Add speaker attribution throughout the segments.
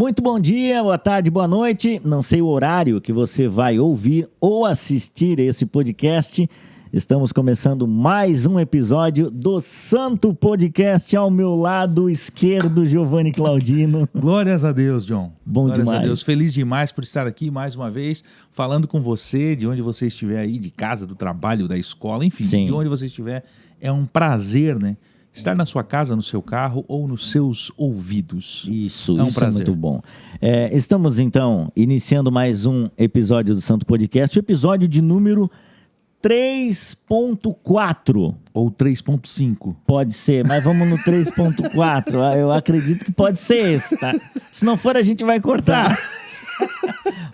Speaker 1: Muito bom dia, boa tarde, boa noite. Não sei o horário que você vai ouvir ou assistir esse podcast. Estamos começando mais um episódio do Santo Podcast. Ao meu lado esquerdo, Giovanni Claudino.
Speaker 2: Glórias a Deus, John.
Speaker 1: Bom
Speaker 2: Glórias
Speaker 1: demais.
Speaker 2: a Deus. Feliz demais por estar aqui mais uma vez, falando com você, de onde você estiver aí, de casa, do trabalho, da escola, enfim,
Speaker 1: Sim.
Speaker 2: de onde você estiver. É um prazer, né? Estar na sua casa, no seu carro ou nos seus ouvidos.
Speaker 1: Isso
Speaker 2: é prazer.
Speaker 1: É muito bom. Estamos, então, iniciando mais um episódio do Santo Podcast, o episódio de número 3.4.
Speaker 2: Ou 3.5.
Speaker 1: Pode ser, mas vamos no 3.4. Eu acredito que pode ser esse, tá? Se não for, a gente vai cortar.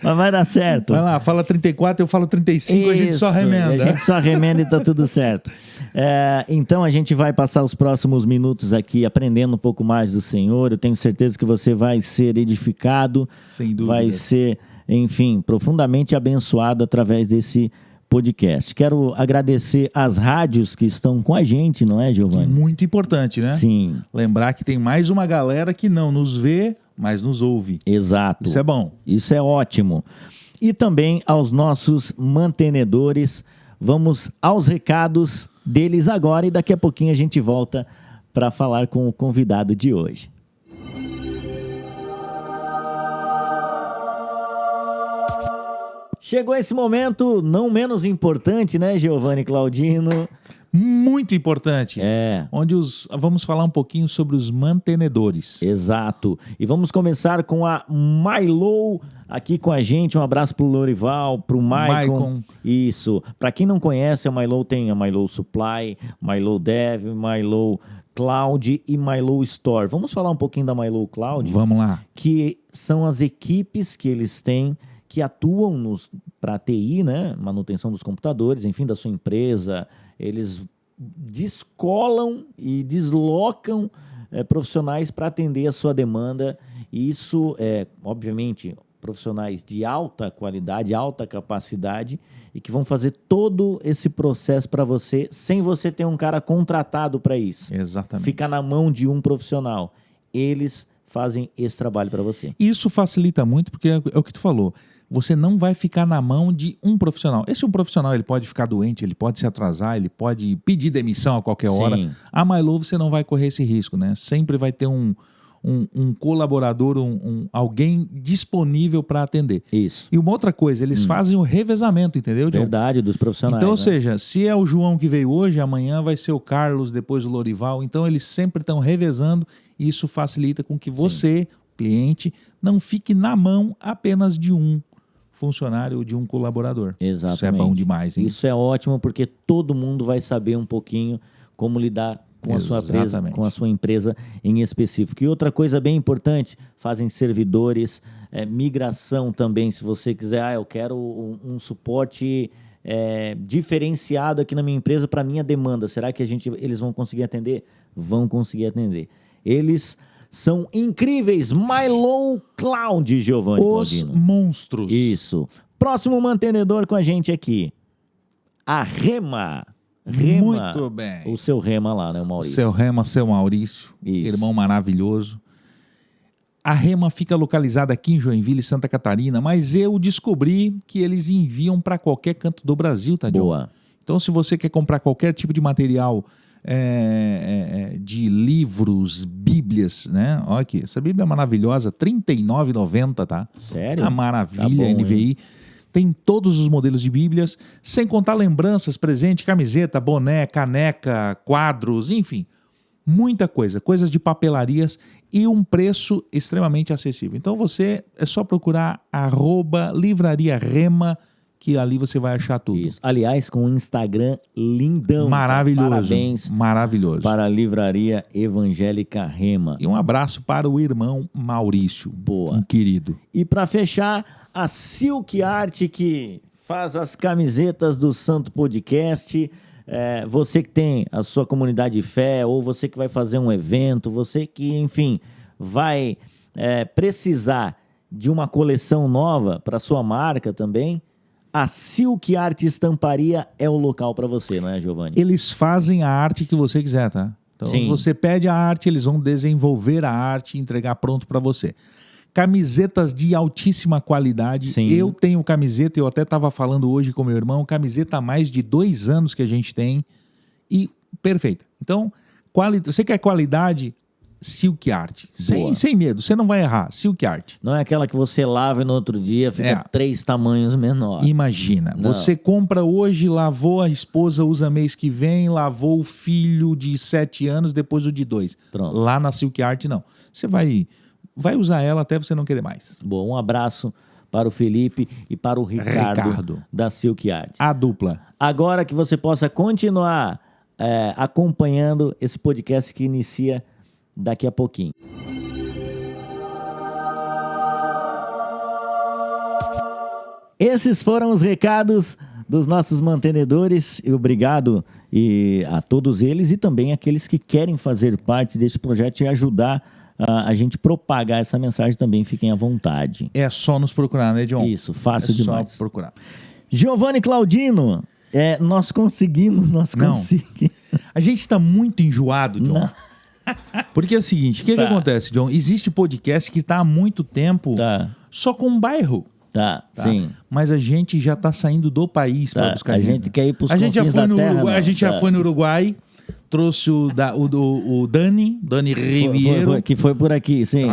Speaker 1: Mas vai dar certo.
Speaker 2: Vai lá, fala 34, eu falo 35,
Speaker 1: Isso,
Speaker 2: a gente só remenda.
Speaker 1: A gente só remenda e tá tudo certo. Então a gente vai passar os próximos minutos aqui aprendendo um pouco mais do Senhor. Eu tenho certeza que você vai ser edificado.
Speaker 2: Sem dúvida.
Speaker 1: Vai ser, enfim, profundamente abençoado através desse podcast. Quero agradecer às rádios que estão com a gente, não é, Giovanni?
Speaker 2: Muito importante, né?
Speaker 1: Sim.
Speaker 2: Lembrar que tem mais uma galera que não nos vê, mas nos ouve.
Speaker 1: Exato.
Speaker 2: Isso é bom.
Speaker 1: Isso é ótimo. E também aos nossos mantenedores. Vamos aos recados deles agora e daqui a pouquinho a gente volta para falar com o convidado de hoje. Chegou esse momento não menos importante, né, Giovanni Claudino?
Speaker 2: Muito importante. Onde vamos falar um pouquinho sobre os mantenedores.
Speaker 1: Exato. E vamos começar com a Mylou aqui com a gente. Um abraço pro Lorival, pro Maicon. Isso. Para quem não conhece, a Mylou tem a Mylou Supply, Mylou Dev, Mylou Cloud e Mylou Store. Vamos falar um pouquinho da Mylou Cloud?
Speaker 2: Vamos lá.
Speaker 1: Que são as equipes que eles têm que atuam para TI, né? Manutenção dos computadores, enfim, da sua empresa. Eles descolam e deslocam profissionais para atender a sua demanda. E isso obviamente, profissionais de alta qualidade, alta capacidade e que vão fazer todo esse processo para você sem você ter um cara contratado para isso.
Speaker 2: Exatamente.
Speaker 1: Fica na mão de um profissional. Eles fazem esse trabalho para você.
Speaker 2: Isso facilita muito porque é o que tu falou. Você não vai ficar na mão de um profissional. Esse um profissional, ele pode ficar doente, ele pode se atrasar, ele pode pedir demissão a qualquer hora.
Speaker 1: Sim.
Speaker 2: A Mylou você não vai correr esse risco, né? Sempre vai ter um colaborador, alguém disponível para atender.
Speaker 1: Isso.
Speaker 2: E uma outra coisa, eles fazem o revezamento, entendeu, John?
Speaker 1: Verdade, dos profissionais.
Speaker 2: Então, ou
Speaker 1: né?
Speaker 2: seja, se é o João que veio hoje, amanhã vai ser o Carlos, depois o Lorival. Então, eles sempre estão revezando e isso facilita com que você, cliente, não fique na mão apenas de um funcionário ou de um colaborador.
Speaker 1: Exatamente.
Speaker 2: Isso é bom demais, hein?
Speaker 1: Isso é ótimo porque todo mundo vai saber um pouquinho como lidar com a sua empresa, com a sua empresa em específico. E outra coisa bem importante, fazem servidores, migração também, se você quiser, eu quero um suporte diferenciado aqui na minha empresa para minha demanda. Será que eles vão conseguir atender? Vão conseguir atender. Eles são incríveis. Mylou Cloud, Giovanni
Speaker 2: Os
Speaker 1: Claudino.
Speaker 2: monstros.
Speaker 1: Isso. Próximo mantenedor com a gente aqui. A Rema.
Speaker 2: Muito bem.
Speaker 1: O seu Rema lá, né, o Maurício?
Speaker 2: Seu Rema, seu Maurício.
Speaker 1: Isso.
Speaker 2: Irmão maravilhoso. A Rema fica localizada aqui em Joinville, Santa Catarina, mas eu descobri que eles enviam para qualquer canto do Brasil, tá, John?
Speaker 1: Boa.
Speaker 2: Então, se você quer comprar qualquer tipo de material de livros, bíblias, né? Olha aqui, essa Bíblia é maravilhosa, R$ 39,90, tá?
Speaker 1: Sério?
Speaker 2: Uma maravilha,
Speaker 1: Tá bom,
Speaker 2: NVI.
Speaker 1: hein?
Speaker 2: Tem todos os modelos de bíblias, sem contar lembranças, presente, camiseta, boné, caneca, quadros, enfim. Muita coisa, coisas de papelarias e um preço extremamente acessível. Então é só procurar @livrariarema, que ali você vai achar tudo.
Speaker 1: Isso. Aliás, com um Instagram lindão.
Speaker 2: Maravilhoso.
Speaker 1: Parabéns.
Speaker 2: Maravilhoso.
Speaker 1: Para a Livraria Evangélica Rema.
Speaker 2: E um abraço para o irmão Maurício.
Speaker 1: Boa.
Speaker 2: Um querido.
Speaker 1: E para fechar, a Silk Art, que faz as camisetas do Santo Podcast. Você que tem a sua comunidade de fé, ou você que vai fazer um evento, você que, enfim, vai precisar de uma coleção nova para sua marca também, a Silk Art Estamparia é o local para você, não é, Giovanni?
Speaker 2: Eles fazem a arte que você quiser, tá? Então,
Speaker 1: Sim.
Speaker 2: você pede a arte, eles vão desenvolver a arte e entregar pronto para você. Camisetas de altíssima qualidade.
Speaker 1: Sim.
Speaker 2: Eu tenho camiseta, eu até estava falando hoje com meu irmão, camiseta há mais de 2 anos que a gente tem e perfeita. Então, você quer qualidade? Silk Art. Sem medo, você não vai errar. Silk Art.
Speaker 1: Não é aquela que você lava e no outro dia fica 3 tamanhos menor.
Speaker 2: Imagina, você compra hoje, lavou, a esposa usa mês que vem, lavou o filho de 7 anos, depois o de 2.
Speaker 1: Pronto.
Speaker 2: Lá na Silk Art, não. Você vai usar ela até você não querer mais.
Speaker 1: Bom, um abraço para o Felipe e para o Ricardo. Da Silk Art.
Speaker 2: A dupla.
Speaker 1: Agora que você possa continuar acompanhando esse podcast que inicia daqui a pouquinho. Esses foram os recados dos nossos mantenedores. E obrigado a todos eles e também aqueles que querem fazer parte desse projeto e ajudar a gente propagar essa mensagem também. Fiquem à vontade.
Speaker 2: É só nos procurar, né, John?
Speaker 1: Isso, fácil demais.
Speaker 2: Só procurar.
Speaker 1: Giovanni Claudino, nós conseguimos.
Speaker 2: A gente está muito enjoado, John. Não. Porque é o seguinte, o que acontece, John? Existe podcast que está há muito tempo só com um bairro.
Speaker 1: Tá, sim.
Speaker 2: Mas a gente já está saindo do país para buscar
Speaker 1: a gente quer ir para os confins da terra.
Speaker 2: Uruguai, a gente já foi no Uruguai, trouxe o Dani Riviero.
Speaker 1: Que foi por aqui, sim.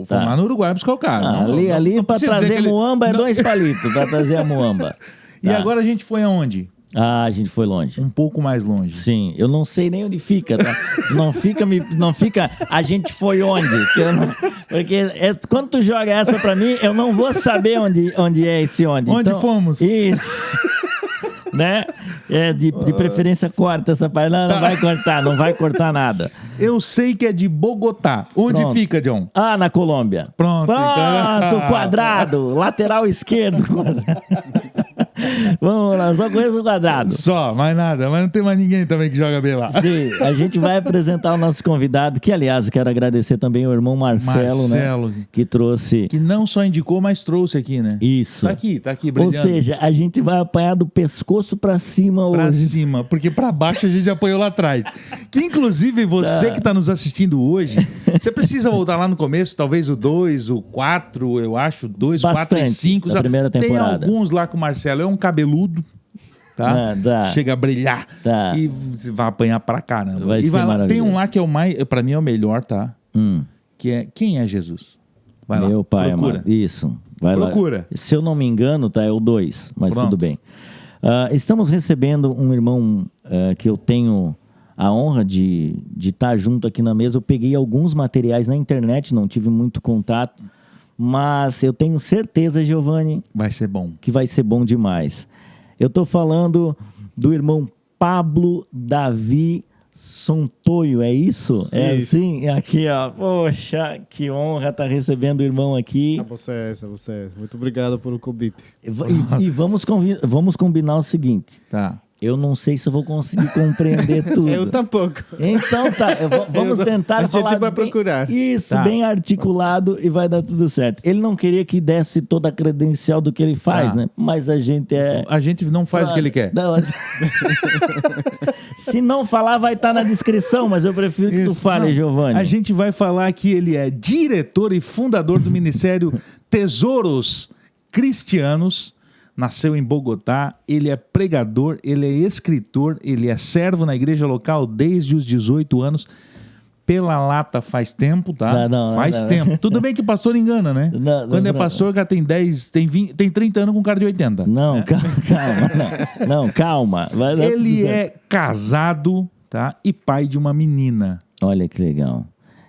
Speaker 2: Foi lá no Uruguai buscar o cara.
Speaker 1: Ali para trazer a muamba é 2 palitos, para trazer a muamba.
Speaker 2: E agora a gente foi aonde?
Speaker 1: A gente foi longe.
Speaker 2: Um pouco mais longe.
Speaker 1: Sim, eu não sei nem onde fica, tá? Não fica, a gente foi onde? Porque quando tu joga essa pra mim, eu não vou saber onde é esse onde.
Speaker 2: Onde
Speaker 1: então,
Speaker 2: fomos?
Speaker 1: Isso. Né? De preferência corta essa parte. Não vai cortar nada.
Speaker 2: Eu sei que é de Bogotá. Onde fica, John?
Speaker 1: Na Colômbia.
Speaker 2: Pronto.
Speaker 1: Então... quadrado, lateral esquerdo. Vamos lá, só conheço o quadrado.
Speaker 2: Só, mais nada. Mas não tem mais ninguém também que joga bem lá.
Speaker 1: Sim, a gente vai apresentar o nosso convidado, que aliás, eu quero agradecer também o irmão Marcelo, né? Que trouxe...
Speaker 2: Que não só indicou, mas trouxe aqui, né?
Speaker 1: Isso.
Speaker 2: Tá aqui, brilhando.
Speaker 1: Ou seja, a gente vai apanhar do pescoço pra cima hoje.
Speaker 2: Pra cima, porque pra baixo a gente apanhou lá atrás. Que inclusive você que tá nos assistindo hoje, você precisa voltar lá no começo, talvez o 2, o 4, eu acho, 2, 4 e 5.
Speaker 1: Da primeira temporada.
Speaker 2: Tem alguns lá com o Marcelo, é um cabeludo, tá? Chega a brilhar e você vai apanhar pra caramba.
Speaker 1: Vai ser maravilhoso.
Speaker 2: Tem um lá que é o mais, pra mim é o melhor, tá? Que é, quem é Jesus? Vai
Speaker 1: Meu
Speaker 2: lá,
Speaker 1: pai
Speaker 2: procura.
Speaker 1: amado. Isso, vai
Speaker 2: procura.
Speaker 1: Lá. Se eu não me engano, é o 2, mas
Speaker 2: Pronto.
Speaker 1: tudo bem. Estamos recebendo um irmão que eu tenho a honra de estar junto aqui na mesa. Eu peguei alguns materiais na internet, não tive muito contato, mas eu tenho certeza, Giovanni,
Speaker 2: vai ser bom.
Speaker 1: Que vai ser bom demais. Eu estou falando do irmão Pablo Davi Sontoio, é isso? É assim? Aqui, ó. Poxa, que honra estar recebendo o irmão aqui.
Speaker 3: A vocês. Muito obrigado pelo convite.
Speaker 1: E vamos combinar o seguinte.
Speaker 2: Tá.
Speaker 1: Eu não sei se eu vou conseguir compreender tudo.
Speaker 3: Eu tampouco.
Speaker 1: Então tá, vamos tentar falar.
Speaker 3: A gente vai procurar.
Speaker 1: Isso, bem articulado e vai dar tudo certo. Ele não queria que desse toda a credencial do que ele faz, né? Mas a gente
Speaker 2: A gente não faz o que ele quer.
Speaker 1: Não. Se não falar, vai estar na descrição, mas eu prefiro que tu fale, Giovanni.
Speaker 2: A gente vai falar que ele é diretor e fundador do Ministério Tesouros Cristianos. Nasceu em Bogotá, ele é pregador, ele é escritor, ele é servo na igreja local desde os 18 anos. Pela lata faz tempo, tá? Faz tempo. Tudo bem que pastor engana, né? Quando é pastor, cara tem 10, tem 20, tem 30 anos com cara de 80.
Speaker 1: Não, calma.
Speaker 2: Ele é casado, tá? E pai de uma menina.
Speaker 1: Olha que legal.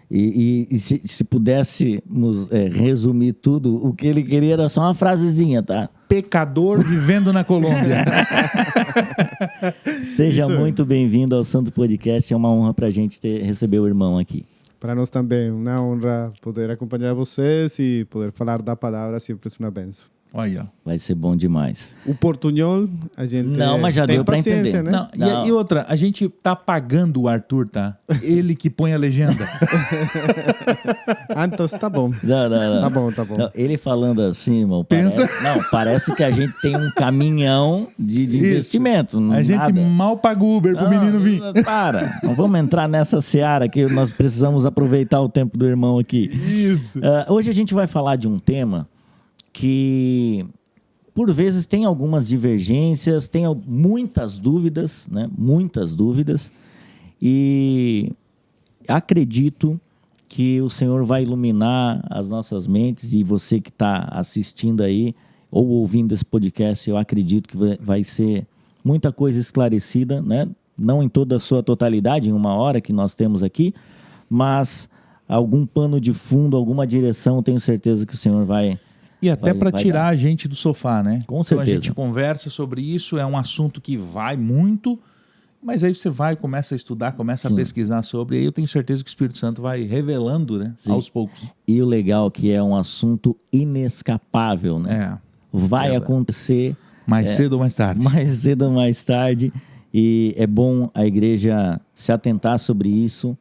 Speaker 1: E se pudéssemos resumir tudo, o que ele queria era só uma frasezinha, tá?
Speaker 2: Pecador vivendo na Colômbia.
Speaker 1: Seja muito bem-vindo ao Santo Podcast. É uma honra pra gente receber o irmão aqui.
Speaker 3: Para nós também, uma honra poder acompanhar vocês e poder falar da palavra, sempre é uma bênção.
Speaker 2: Olha.
Speaker 1: Vai ser bom demais.
Speaker 3: O portunhol, a gente
Speaker 1: mas já
Speaker 3: tem
Speaker 1: deu pra
Speaker 3: paciência,
Speaker 1: entender.
Speaker 3: né?
Speaker 2: Não. E outra, a gente tá pagando o Arthur, tá? Ele que põe a legenda.
Speaker 3: Então tá bom.
Speaker 1: Não.
Speaker 3: Tá bom.
Speaker 1: Não, ele falando assim, irmão,
Speaker 2: Pensa...
Speaker 1: parece que a gente tem um caminhão de investimento.
Speaker 2: A gente mal paga o Uber pro menino vir.
Speaker 1: Não vamos entrar nessa seara que nós precisamos aproveitar o tempo do irmão aqui.
Speaker 2: Isso.
Speaker 1: Hoje a gente vai falar de um tema que, por vezes, tem algumas divergências, tem muitas dúvidas, né? Muitas dúvidas. E acredito que o Senhor vai iluminar as nossas mentes, e você que está assistindo aí ou ouvindo esse podcast, eu acredito que vai ser muita coisa esclarecida, né? Não em toda a sua totalidade, em 1 hora que nós temos aqui, mas algum pano de fundo, alguma direção, tenho certeza que o Senhor vai...
Speaker 2: E até para tirar
Speaker 1: dar.
Speaker 2: a gente do sofá, né?
Speaker 1: Com
Speaker 2: Então a
Speaker 1: certeza.
Speaker 2: gente conversa sobre isso, é um assunto que vai muito, mas aí você vai, começa a estudar, começa a pesquisar sobre, e aí eu tenho certeza que o Espírito Santo vai revelando, né?
Speaker 1: Sim.
Speaker 2: Aos poucos.
Speaker 1: E o legal é que é um assunto inescapável, né? Vai acontecer
Speaker 2: Mais cedo ou mais tarde.
Speaker 1: mais cedo ou mais tarde, e é bom a igreja se atentar sobre isso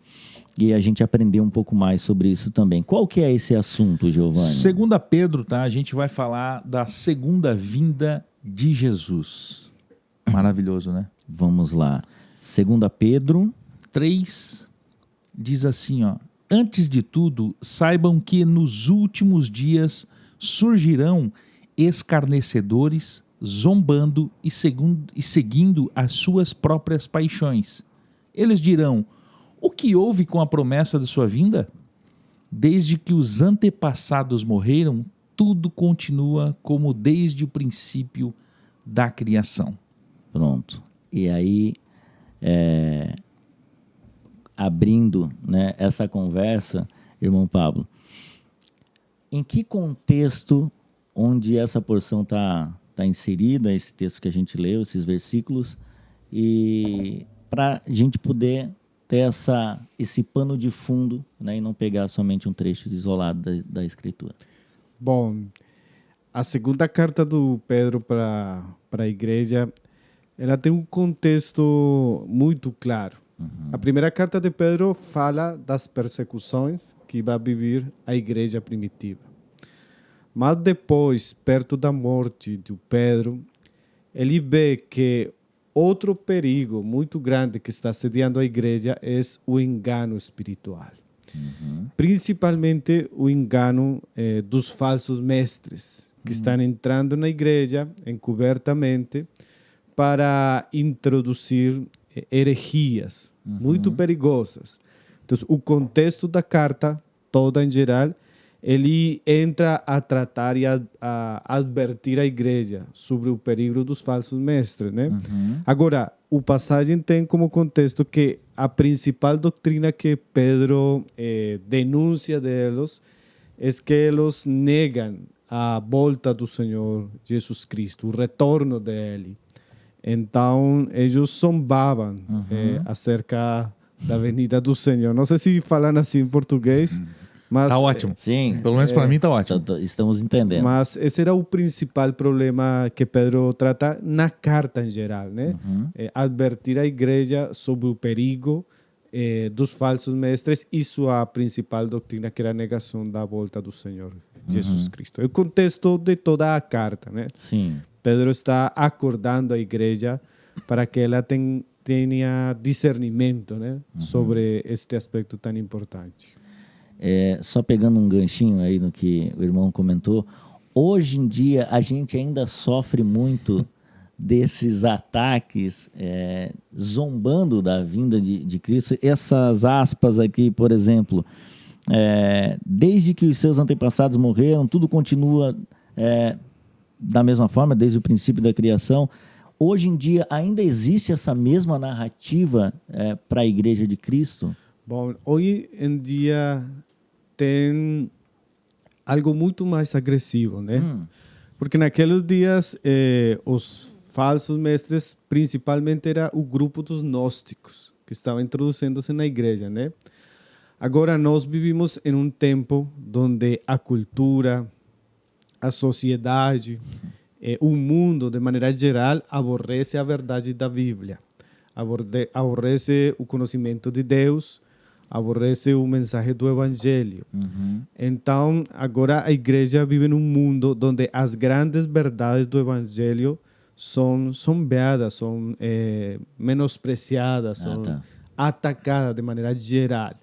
Speaker 1: e a gente aprender um pouco mais sobre isso também. Qual que é esse assunto, Giovanni?
Speaker 2: 2 Pedro, tá? A gente vai falar da segunda vinda de Jesus. Maravilhoso, né?
Speaker 1: Vamos lá. 2 Pedro
Speaker 2: 3 diz assim, ó: antes de tudo, saibam que nos últimos dias surgirão escarnecedores, zombando e seguindo as suas próprias paixões. Eles dirão: o que houve com a promessa de sua vinda? Desde que os antepassados morreram, tudo continua como desde o princípio da criação.
Speaker 1: Pronto. E aí, abrindo, né, essa conversa, irmão Pablo, em que contexto onde essa porção está inserida, esse texto que a gente leu, esses versículos, e para a gente poder ter esse pano de fundo, né, e não pegar somente um trecho isolado da Escritura.
Speaker 3: Bom, a segunda carta do Pedro para a igreja, ela tem um contexto muito claro. A primeira carta de Pedro fala das persecuções que vai viver a igreja primitiva. Mas depois, perto da morte de Pedro, ele vê que outro perigo muito grande que está assediando a igreja é o engano espiritual. Principalmente o engano dos falsos mestres que estão entrando na igreja encobertamente para introduzir herejias muito perigosas. Então, o contexto da carta toda em geral, ele entra a tratar e a advertir a igreja sobre o perigo dos falsos mestres, né? Agora, o passagem tem como contexto que a principal doutrina que Pedro denuncia deles é que eles negam a volta do Senhor Jesus Cristo, o retorno dele. Então, eles zombavam acerca da venida do Senhor. Não sei se falam assim em português, mas...
Speaker 2: Tá ótimo.
Speaker 1: Sim.
Speaker 2: Pelo menos para mim tá ótimo.
Speaker 1: Estamos entendendo.
Speaker 3: Mas esse era o principal problema que Pedro trata na carta em geral, né? Advertir a igreja sobre o perigo dos falsos mestres e sua principal doutrina, que era a negação da volta do Senhor Jesus Cristo. É o contexto de toda a carta, né?
Speaker 1: Sim.
Speaker 3: Pedro está acordando a igreja para que ela tenha discernimento, né? Sobre este aspecto tão importante.
Speaker 1: Só pegando um ganchinho aí no que o irmão comentou, hoje em dia a gente ainda sofre muito desses ataques, zombando da vinda de Cristo. Essas aspas aqui, por exemplo, desde que os seus antepassados morreram, tudo continua da mesma forma, desde o princípio da criação. Hoje em dia ainda existe essa mesma narrativa para a Igreja de Cristo?
Speaker 3: Bom, hoje em dia tem algo muito mais agressivo, né? Porque naqueles dias os falsos mestres principalmente era o grupo dos gnósticos que estavam introduzindo-se na igreja, né? Agora nós vivimos em um tempo onde a cultura, a sociedade, o mundo de maneira geral aborrece a verdade da Bíblia, aborrece o conhecimento de Deus, aborrece o mensagem do Evangelho. Então, agora a igreja vive num mundo onde as grandes verdades do Evangelho são veadas, são menospreciadas, são atacadas de maneira geral.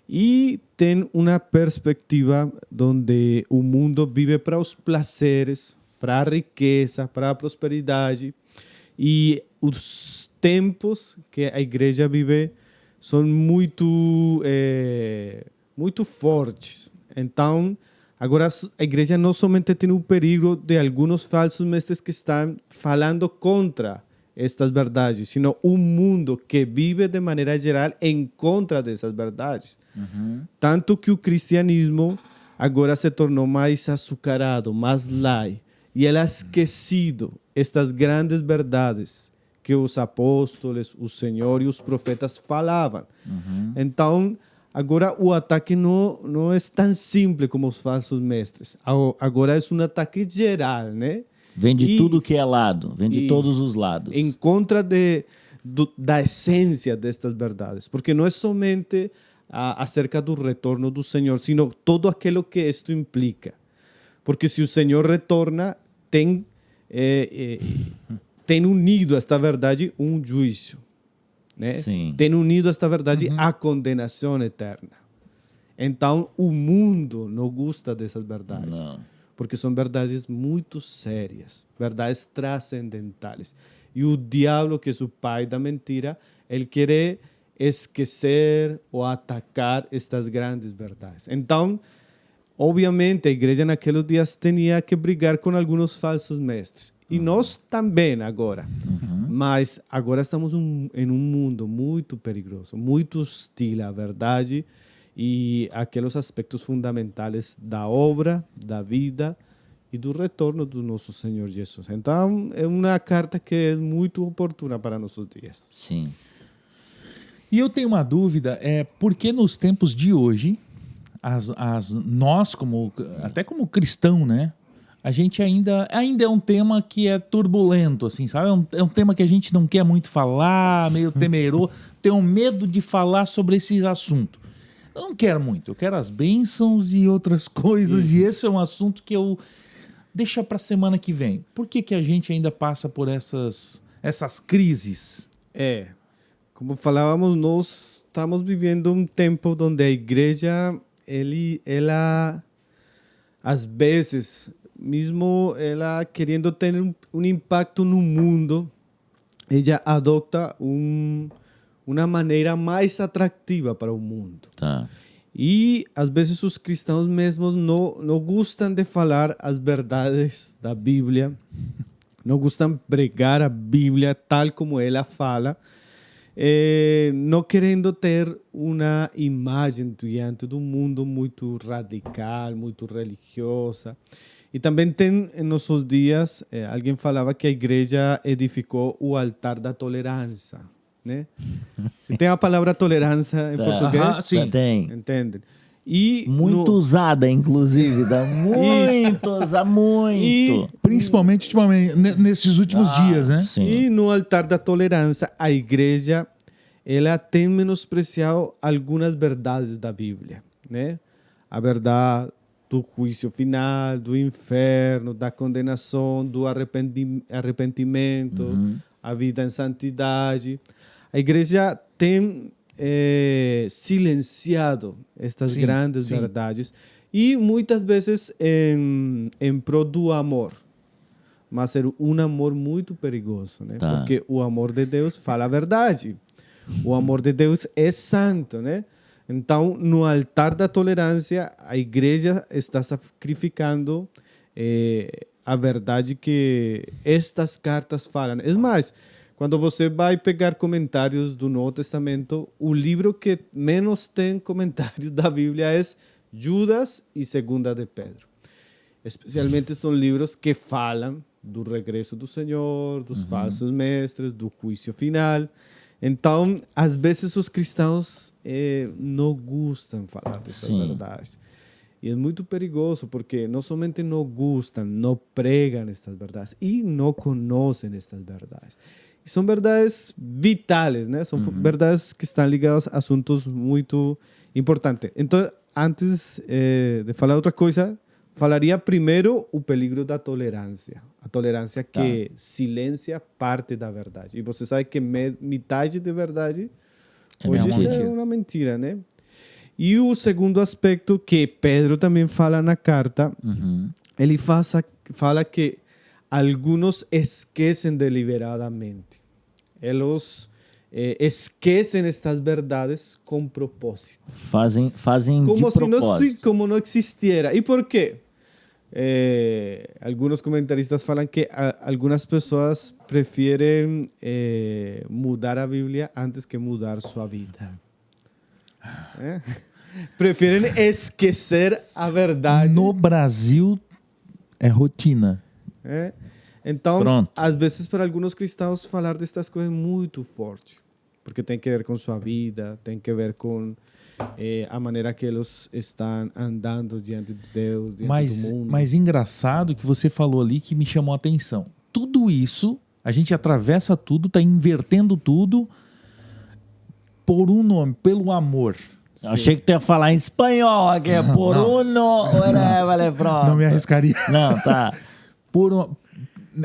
Speaker 3: e tem uma perspectiva onde o mundo vive para os prazeres, para a riqueza, para a prosperidade, e os tempos que a igreja vive são muito fortes. Então, agora a igreja não somente tem o perigo de alguns falsos mestres que estão falando contra estas verdades, sino um mundo que vive de maneira geral em contra dessas verdades. Tanto que o cristianismo agora se tornou mais açucarado, mais light, e ele ha esquecido estas grandes verdades que os apóstolos, o Senhor e os profetas falavam. Então, agora o ataque não é tão simples como os falsos mestres. Agora é um ataque geral, né?
Speaker 1: Vem de
Speaker 3: E-
Speaker 1: tudo que é lado, vem de
Speaker 3: e-
Speaker 1: todos os lados.
Speaker 3: em contra da essência destas verdades, porque não é somente acerca do retorno do Senhor, sino todo aquilo que isto implica. Porque se o Senhor retorna, tem unido a esta verdade um juízo, né?
Speaker 1: Sim.
Speaker 3: Tem unido a esta verdade a condenação eterna. Então, o mundo não gosta dessas verdades.
Speaker 1: Não.
Speaker 3: Porque são verdades muito sérias, verdades transcendentais. E o diabo, que é o pai da mentira, ele quer esquecer ou atacar estas grandes verdades. Então, obviamente, a igreja naqueles dias tinha que brigar com alguns falsos mestres. E nós também agora. Mas agora estamos em um mundo muito perigoso, muito hostil à verdade e aqueles aspectos fundamentais da obra, da vida e do retorno do nosso Senhor Jesus. Então, é uma carta que é muito oportuna para nossos dias.
Speaker 1: Sim.
Speaker 2: E eu tenho uma dúvida, por que nos tempos de hoje, nós, até como cristão, né? A gente ainda é um tema que é turbulento, assim, sabe? É um tema que a gente não quer muito falar, meio temeroso, tem um medo de falar sobre esse assunto. Eu não quero muito, eu quero as bênçãos e outras coisas, e esse é um assunto que eu deixo para a semana que vem. Por que a gente ainda passa por essas crises?
Speaker 3: Como falávamos, nós estamos vivendo um tempo onde a igreja, ela, às vezes, mesmo ela querendo ter um impacto no mundo, ela adota uma maneira mais atrativa para o mundo.
Speaker 1: Tá.
Speaker 3: E, às vezes, os cristãos mesmos não gostam de falar as verdades da Bíblia, não gostam de pregar a Bíblia tal como ela fala, não querendo ter uma imagem diante do mundo muito radical, muito religiosa. E também tem, em nossos dias, alguém falava que a igreja edificou o altar da tolerância, né? Se tem a palavra tolerância em português,
Speaker 2: sim.
Speaker 1: Tem.
Speaker 3: entende? E
Speaker 1: Muito usada, inclusive. Dá muito, usa muito.
Speaker 2: Principalmente ultimamente, nesses últimos dias, né?
Speaker 1: Sim.
Speaker 3: E no altar da tolerância, a igreja ela tem menospreciado algumas verdades da Bíblia, né? A verdade do juízo final, do inferno, da condenação, do arrependimento, a vida em santidade. A igreja tem silenciado estas grandes verdades e muitas vezes em prol do amor. Mas é um amor muito perigoso, né?
Speaker 1: Tá.
Speaker 3: Porque o amor de Deus fala a verdade. O amor de Deus é santo, né? Então, no altar da tolerância, a igreja está sacrificando a verdade que estas cartas falam. É mais, quando você vai pegar comentários do Novo Testamento, o livro que menos tem comentários da Bíblia é Judas e Segunda de Pedro. Especialmente são livros que falam do regresso do Senhor, dos falsos mestres, do juízo final. Então, às vezes os cristãos não gostam de falar dessas verdades. E é muito perigoso porque não somente não gostam, não pregam estas verdades e não conhecem estas verdades. E são verdades vitais, né? São verdades que estão ligadas a assuntos muito importantes. Então, antes de falar outra coisa, falaria primeiro o peligro da tolerância. A tolerância que silencia parte da verdade. E você sabe que metade de verdade hoje é uma mentira, né? E o segundo aspecto que Pedro também fala na carta, ele fala que alguns esquecem deliberadamente. Eles esquecem estas verdades com propósito.
Speaker 1: Fazem
Speaker 3: Como
Speaker 1: de
Speaker 3: se
Speaker 1: propósito.
Speaker 3: como não existiera. E por quê? Alguns comentaristas falam que algumas pessoas preferem mudar a Bíblia antes que mudar sua vida. Preferem esquecer a verdade.
Speaker 2: No Brasil, é rotina.
Speaker 3: Então,
Speaker 1: Pronto.
Speaker 3: às vezes, para alguns cristãos, falar destas coisas é muito forte. Porque tem que ver com sua vida, tem que ver com a maneira que eles estão andando diante de Deus, diante do mundo.
Speaker 2: Mas engraçado que você falou ali que me chamou a atenção. Tudo isso, a gente atravessa tudo, está invertendo tudo por um nome, pelo amor.
Speaker 1: Eu achei que tu ia falar em espanhol aqui. Por uno, whatever, pronto.
Speaker 2: Não me arriscaria.
Speaker 1: Não, tá.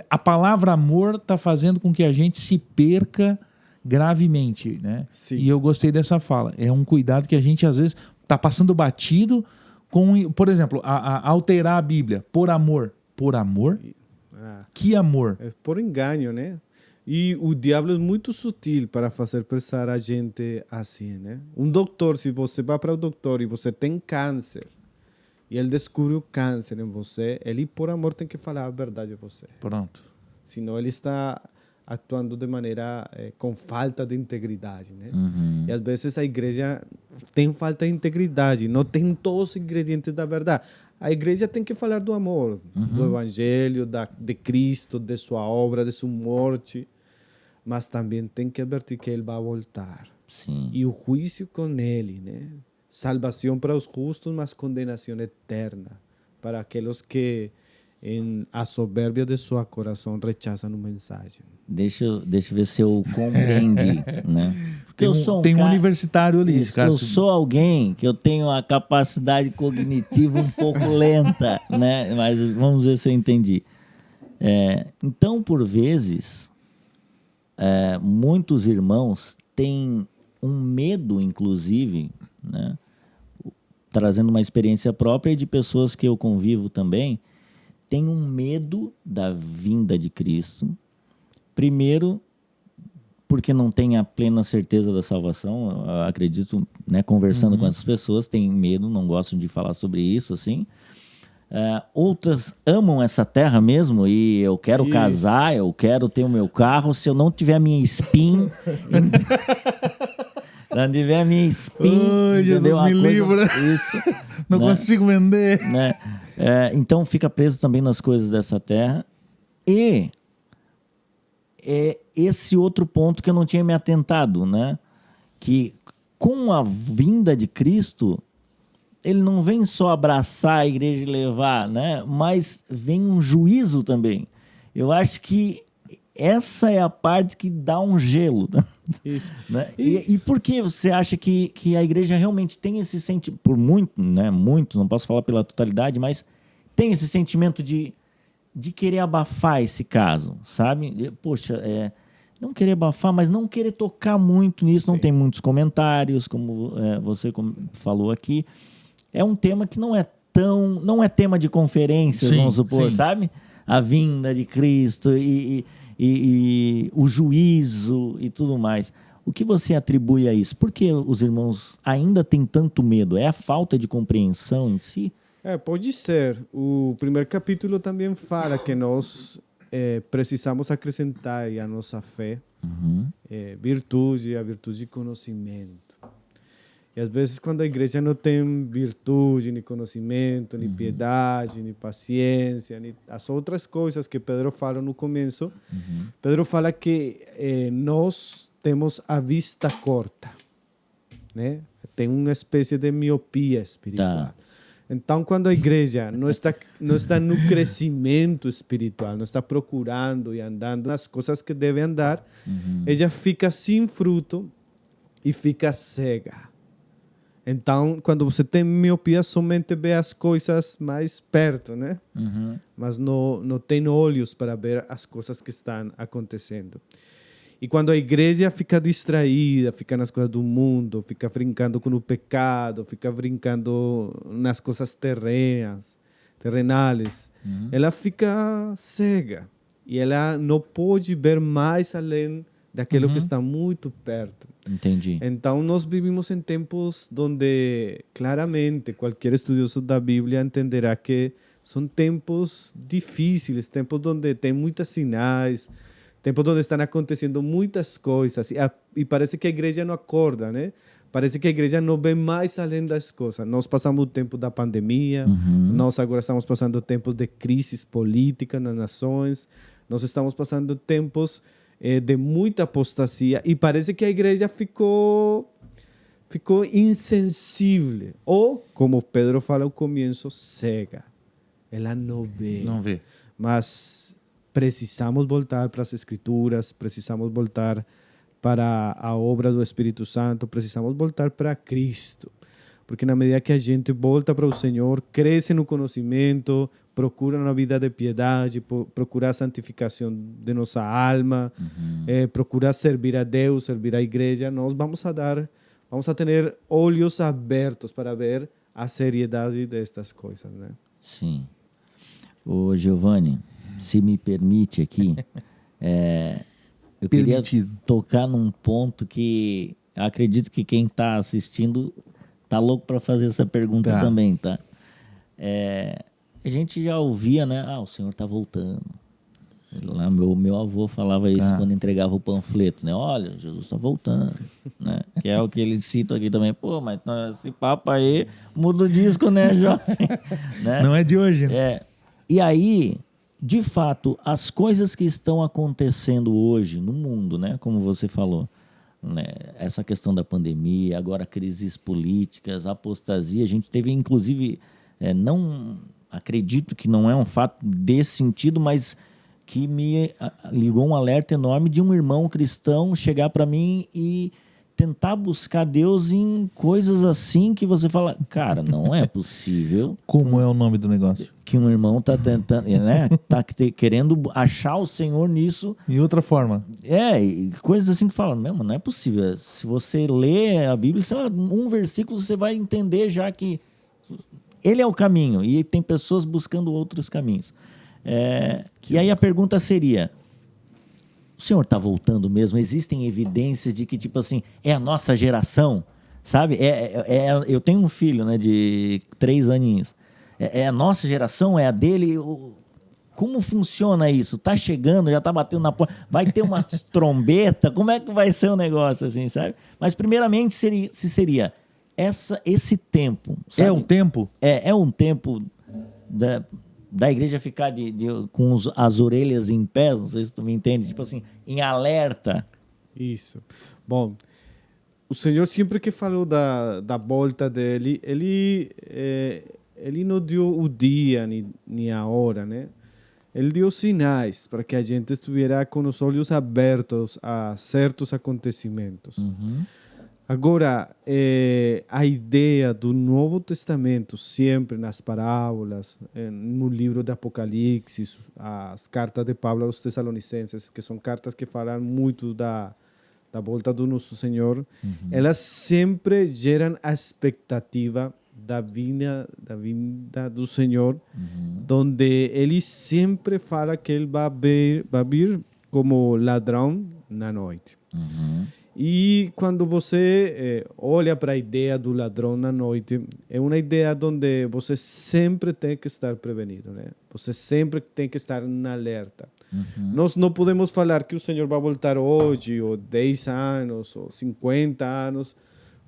Speaker 2: A palavra amor está fazendo com que a gente se perca gravemente, né?
Speaker 3: Sim.
Speaker 2: E eu gostei dessa fala. É um cuidado que a gente às vezes está passando batido com, por exemplo, alterar a Bíblia por amor. Por amor? Que amor?
Speaker 3: É por engano, né? E o diabo é muito sutil para fazer pensar a gente assim, né? Um doutor, se você vai para o doutor e você tem câncer, e ele descobre o câncer em você, ele, por amor, tem que falar a verdade a você.
Speaker 2: Pronto.
Speaker 3: Senão ele está atuando de maneira com falta de integridade, né? E às vezes a igreja tem falta de integridade, não tem todos os ingredientes da verdade. A igreja tem que falar do amor, do evangelho, de Cristo, de sua obra, de sua morte, mas também tem que advertir que ele vai voltar.
Speaker 1: Sim.
Speaker 3: E o juízo com ele, né? Salvação para os justos, mas condenação eterna para aqueles que em a soberbia de seu coração rechaçam a mensagem.
Speaker 1: Deixa eu ver se eu compreendi, né? Porque eu sou
Speaker 2: Tem um
Speaker 1: cara-
Speaker 2: universitário ali.
Speaker 1: Isso,
Speaker 2: cara.
Speaker 1: eu sou alguém que eu tenho a capacidade cognitiva um pouco lenta, né? Mas vamos ver se eu entendi. Então, por vezes, muitos irmãos têm um medo, inclusive, né? Trazendo uma experiência própria de pessoas que eu convivo também, tem um medo da vinda de Cristo. Primeiro, porque não tem a plena certeza da salvação. Eu acredito, né, conversando com essas pessoas, tem medo, não gostam de falar sobre isso, assim. Outras amam essa terra mesmo e eu quero
Speaker 3: Isso.
Speaker 1: casar, eu quero ter o meu carro. Se eu não tiver a minha spin... não tiver a minha spin...
Speaker 2: Ai, Jesus
Speaker 1: entendeu? Uma
Speaker 2: me
Speaker 1: coisa-
Speaker 2: livra.
Speaker 1: Isso.
Speaker 2: Não
Speaker 1: né?
Speaker 2: consigo vender.
Speaker 1: Né? Então fica preso também nas coisas dessa terra. E esse outro ponto que eu não tinha me atentado, né? Que com a vinda de Cristo, ele não vem só abraçar a igreja e levar, né? Mas vem um juízo também. Eu acho que essa é a parte que dá um gelo.
Speaker 3: Isso.
Speaker 1: Né? E por que você acha que a igreja realmente tem esse sentimento, por muito, né? Muito, não posso falar pela totalidade, mas tem esse sentimento de querer abafar esse caso, sabe? Poxa, não querer abafar, mas não querer tocar muito nisso.
Speaker 3: Sim.
Speaker 1: Não tem muitos comentários, como você falou aqui. É um tema que não é tema de conferência,
Speaker 2: Sim,
Speaker 1: vamos supor,
Speaker 2: sim.
Speaker 1: sabe? A vinda de Cristo e o juízo e tudo mais. O que você atribui a isso? Por que os irmãos ainda têm tanto medo? É a falta de compreensão em si?
Speaker 3: Pode ser. O primeiro capítulo também fala que nós precisamos acrescentar à nossa fé virtude, a virtude de conhecimento. E às vezes, quando a igreja não tem virtude, nem conhecimento, nem piedade, nem paciência, nem as outras coisas que Pedro fala no começo, Pedro fala que nós temos a vista corta, né? Tem uma espécie de miopia espiritual.
Speaker 1: Tá.
Speaker 3: Então, quando a igreja não está no crescimento espiritual, não está procurando e andando nas coisas que deve andar, ela fica sem fruto e fica cega. Então, quando você tem miopia, somente vê as coisas mais perto, né? Mas não tem olhos para ver as coisas que estão acontecendo. E quando a igreja fica distraída, fica nas coisas do mundo, fica brincando com o pecado, fica brincando nas coisas terrenais, ela fica cega. E ela não pode ver mais além daquilo que está muito perto.
Speaker 1: Entendi.
Speaker 3: Então, nós vivimos em tempos onde, claramente, qualquer estudioso da Bíblia entenderá que são tempos difíceis, tempos onde tem muitos sinais, tempos onde estão acontecendo muitas coisas. E parece que a igreja não acorda, né? Parece que a igreja não vê mais além das coisas. Nós passamos o tempo da pandemia, nós agora estamos passando tempos de crises política nas nações, nós estamos passando tempos de muita apostasia e parece que a igreja ficou insensível. Ou, como Pedro fala ao começo, cega. Ela não vê.
Speaker 2: Não vê.
Speaker 3: Mas precisamos voltar para as Escrituras, precisamos voltar para a obra do Espírito Santo, precisamos voltar para Cristo. Porque na medida que a gente volta para o Senhor, cresce no conhecimento, procura uma vida de piedade, procura a santificação de nossa alma, procura servir a Deus, servir a igreja, nós vamos a ter olhos abertos para ver a seriedade destas coisas, né?
Speaker 1: Sim. Ô, Giovanni, se me permite aqui, eu queria tocar num ponto que acredito que quem está assistindo tá louco para fazer essa pergunta também, tá? A gente já ouvia, né? O Senhor tá voltando. Lá meu avô falava isso quando entregava o panfleto, né? Olha, Jesus está voltando, né? Que é o que eles citam aqui também. Pô, mas esse papo aí muda o disco, né, jovem? Né?
Speaker 2: Não é de hoje, né?
Speaker 1: E aí, de fato, as coisas que estão acontecendo hoje no mundo, né? Como você falou, né? Essa questão da pandemia, agora crises políticas, apostasia, a gente teve, inclusive, não acredito que não é um fato desse sentido, mas que me ligou um alerta enorme de um irmão cristão chegar para mim e tentar buscar Deus em coisas assim que você fala, cara, não é possível.
Speaker 2: Como é o nome do negócio?
Speaker 1: Que um irmão está tentando, né? Tá querendo achar o Senhor nisso.
Speaker 2: Em outra forma.
Speaker 1: E coisas assim que falam, mesmo, não é possível. Se você lê a Bíblia, um versículo você vai entender já que ele é o caminho e tem pessoas buscando outros caminhos. E aí a pergunta seria, o Senhor está voltando mesmo? Existem evidências de que, tipo assim, é a nossa geração, sabe? Eu tenho um filho, né, de 3 aninhos. É a nossa geração? É a dele? Como funciona isso? Tá chegando, já tá batendo na porta, vai ter uma trombeta? Como é que vai ser o negócio, assim, sabe? Mas primeiramente seria esse tempo, sabe?
Speaker 2: É um tempo?
Speaker 1: É um tempo da igreja ficar com as orelhas em pé, não sei se tu me entende, tipo assim, em alerta.
Speaker 3: Isso. Bom, o Senhor sempre que falou da volta dele, ele não deu o dia nem a hora, né? Ele deu sinais para que a gente estivesse com os olhos abertos a certos acontecimentos. Agora, a ideia do Novo Testamento, sempre nas parábolas, no livro de Apocalipse, as cartas de Paulo aos Tessalonicenses, que são cartas que falam muito da volta do nosso Senhor, elas sempre geram a expectativa da vinda do Senhor, onde ele sempre fala que ele vai vir como ladrão na noite. E quando você olha para a ideia do ladrão na noite, é uma ideia onde você sempre tem que estar prevenido, né? Você sempre tem que estar na alerta. Nós não podemos falar que o Senhor vai voltar hoje, ou 10 anos, ou 50 anos,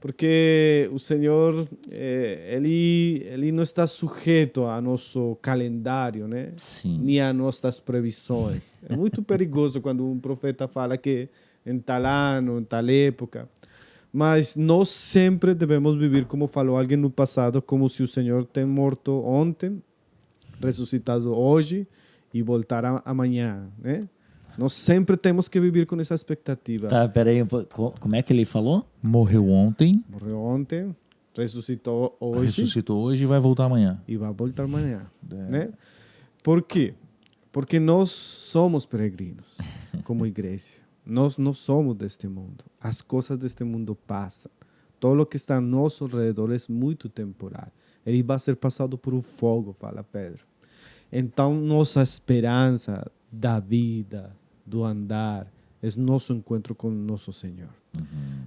Speaker 3: porque o Senhor, ele não está sujeito a nosso calendário, né?
Speaker 1: Sim.
Speaker 3: Nem a nossas previsões. É muito perigoso quando um profeta fala que em tal ano, em tal época. Mas nós sempre devemos viver, como falou alguém no passado, como se o Senhor tem morto ontem, ressuscitado hoje e voltar amanhã, né? Nós sempre temos que viver com essa expectativa.
Speaker 1: Tá, peraí, como é que ele falou?
Speaker 2: Morreu ontem.
Speaker 3: Morreu ontem, ressuscitou hoje.
Speaker 2: Ressuscitou hoje e vai voltar amanhã.
Speaker 3: E vai voltar amanhã, né? Por quê? Porque nós somos peregrinos como igreja. Nós não somos deste mundo. As coisas deste mundo passam. Todo o que está ao nosso redor é muito temporário. Ele vai ser passado por um fogo, fala Pedro. Então, nossa esperança da vida, do andar, é nosso encontro com o nosso Senhor.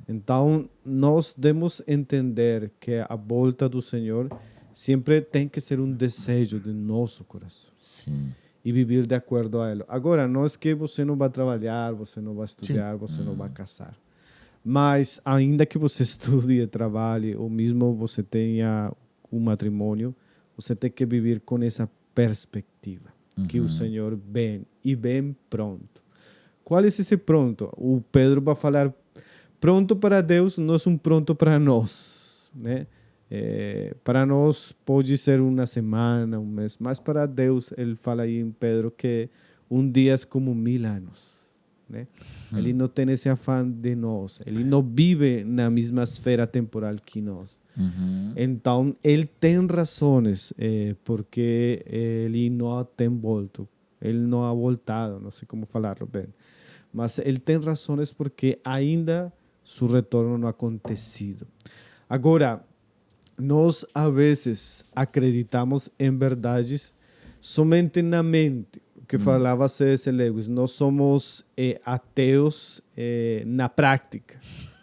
Speaker 3: Então, nós devemos entender que a volta do Senhor sempre tem que ser um desejo do nosso coração.
Speaker 1: Sim.
Speaker 3: E viver de acordo a ele. Agora, não é que você não vai trabalhar, você não vai estudar, você não vai casar. Mas, ainda que você estude e trabalhe, ou mesmo você tenha um matrimônio, você tem que viver com essa perspectiva, que o Senhor vem, e vem pronto. Qual é esse pronto? O Pedro vai falar, pronto para Deus não é um pronto para nós, né? Para nós pode ser uma semana, um mês, mas para Deus, ele fala aí em Pedro que um dia é como 1000 anos, né? Ele não tem esse afã de nós, ele não vive na mesma esfera temporal que nós. Então, ele tem razões porque ele não tem voltado, ele não ha voltado, não sei como falarlo bem, mas ele tem razões porque ainda seu retorno não ha acontecido. Agora, nós, a vezes, acreditamos em verdades somente na mente. O que falava C.S. Lewis, nós somos ateus na prática,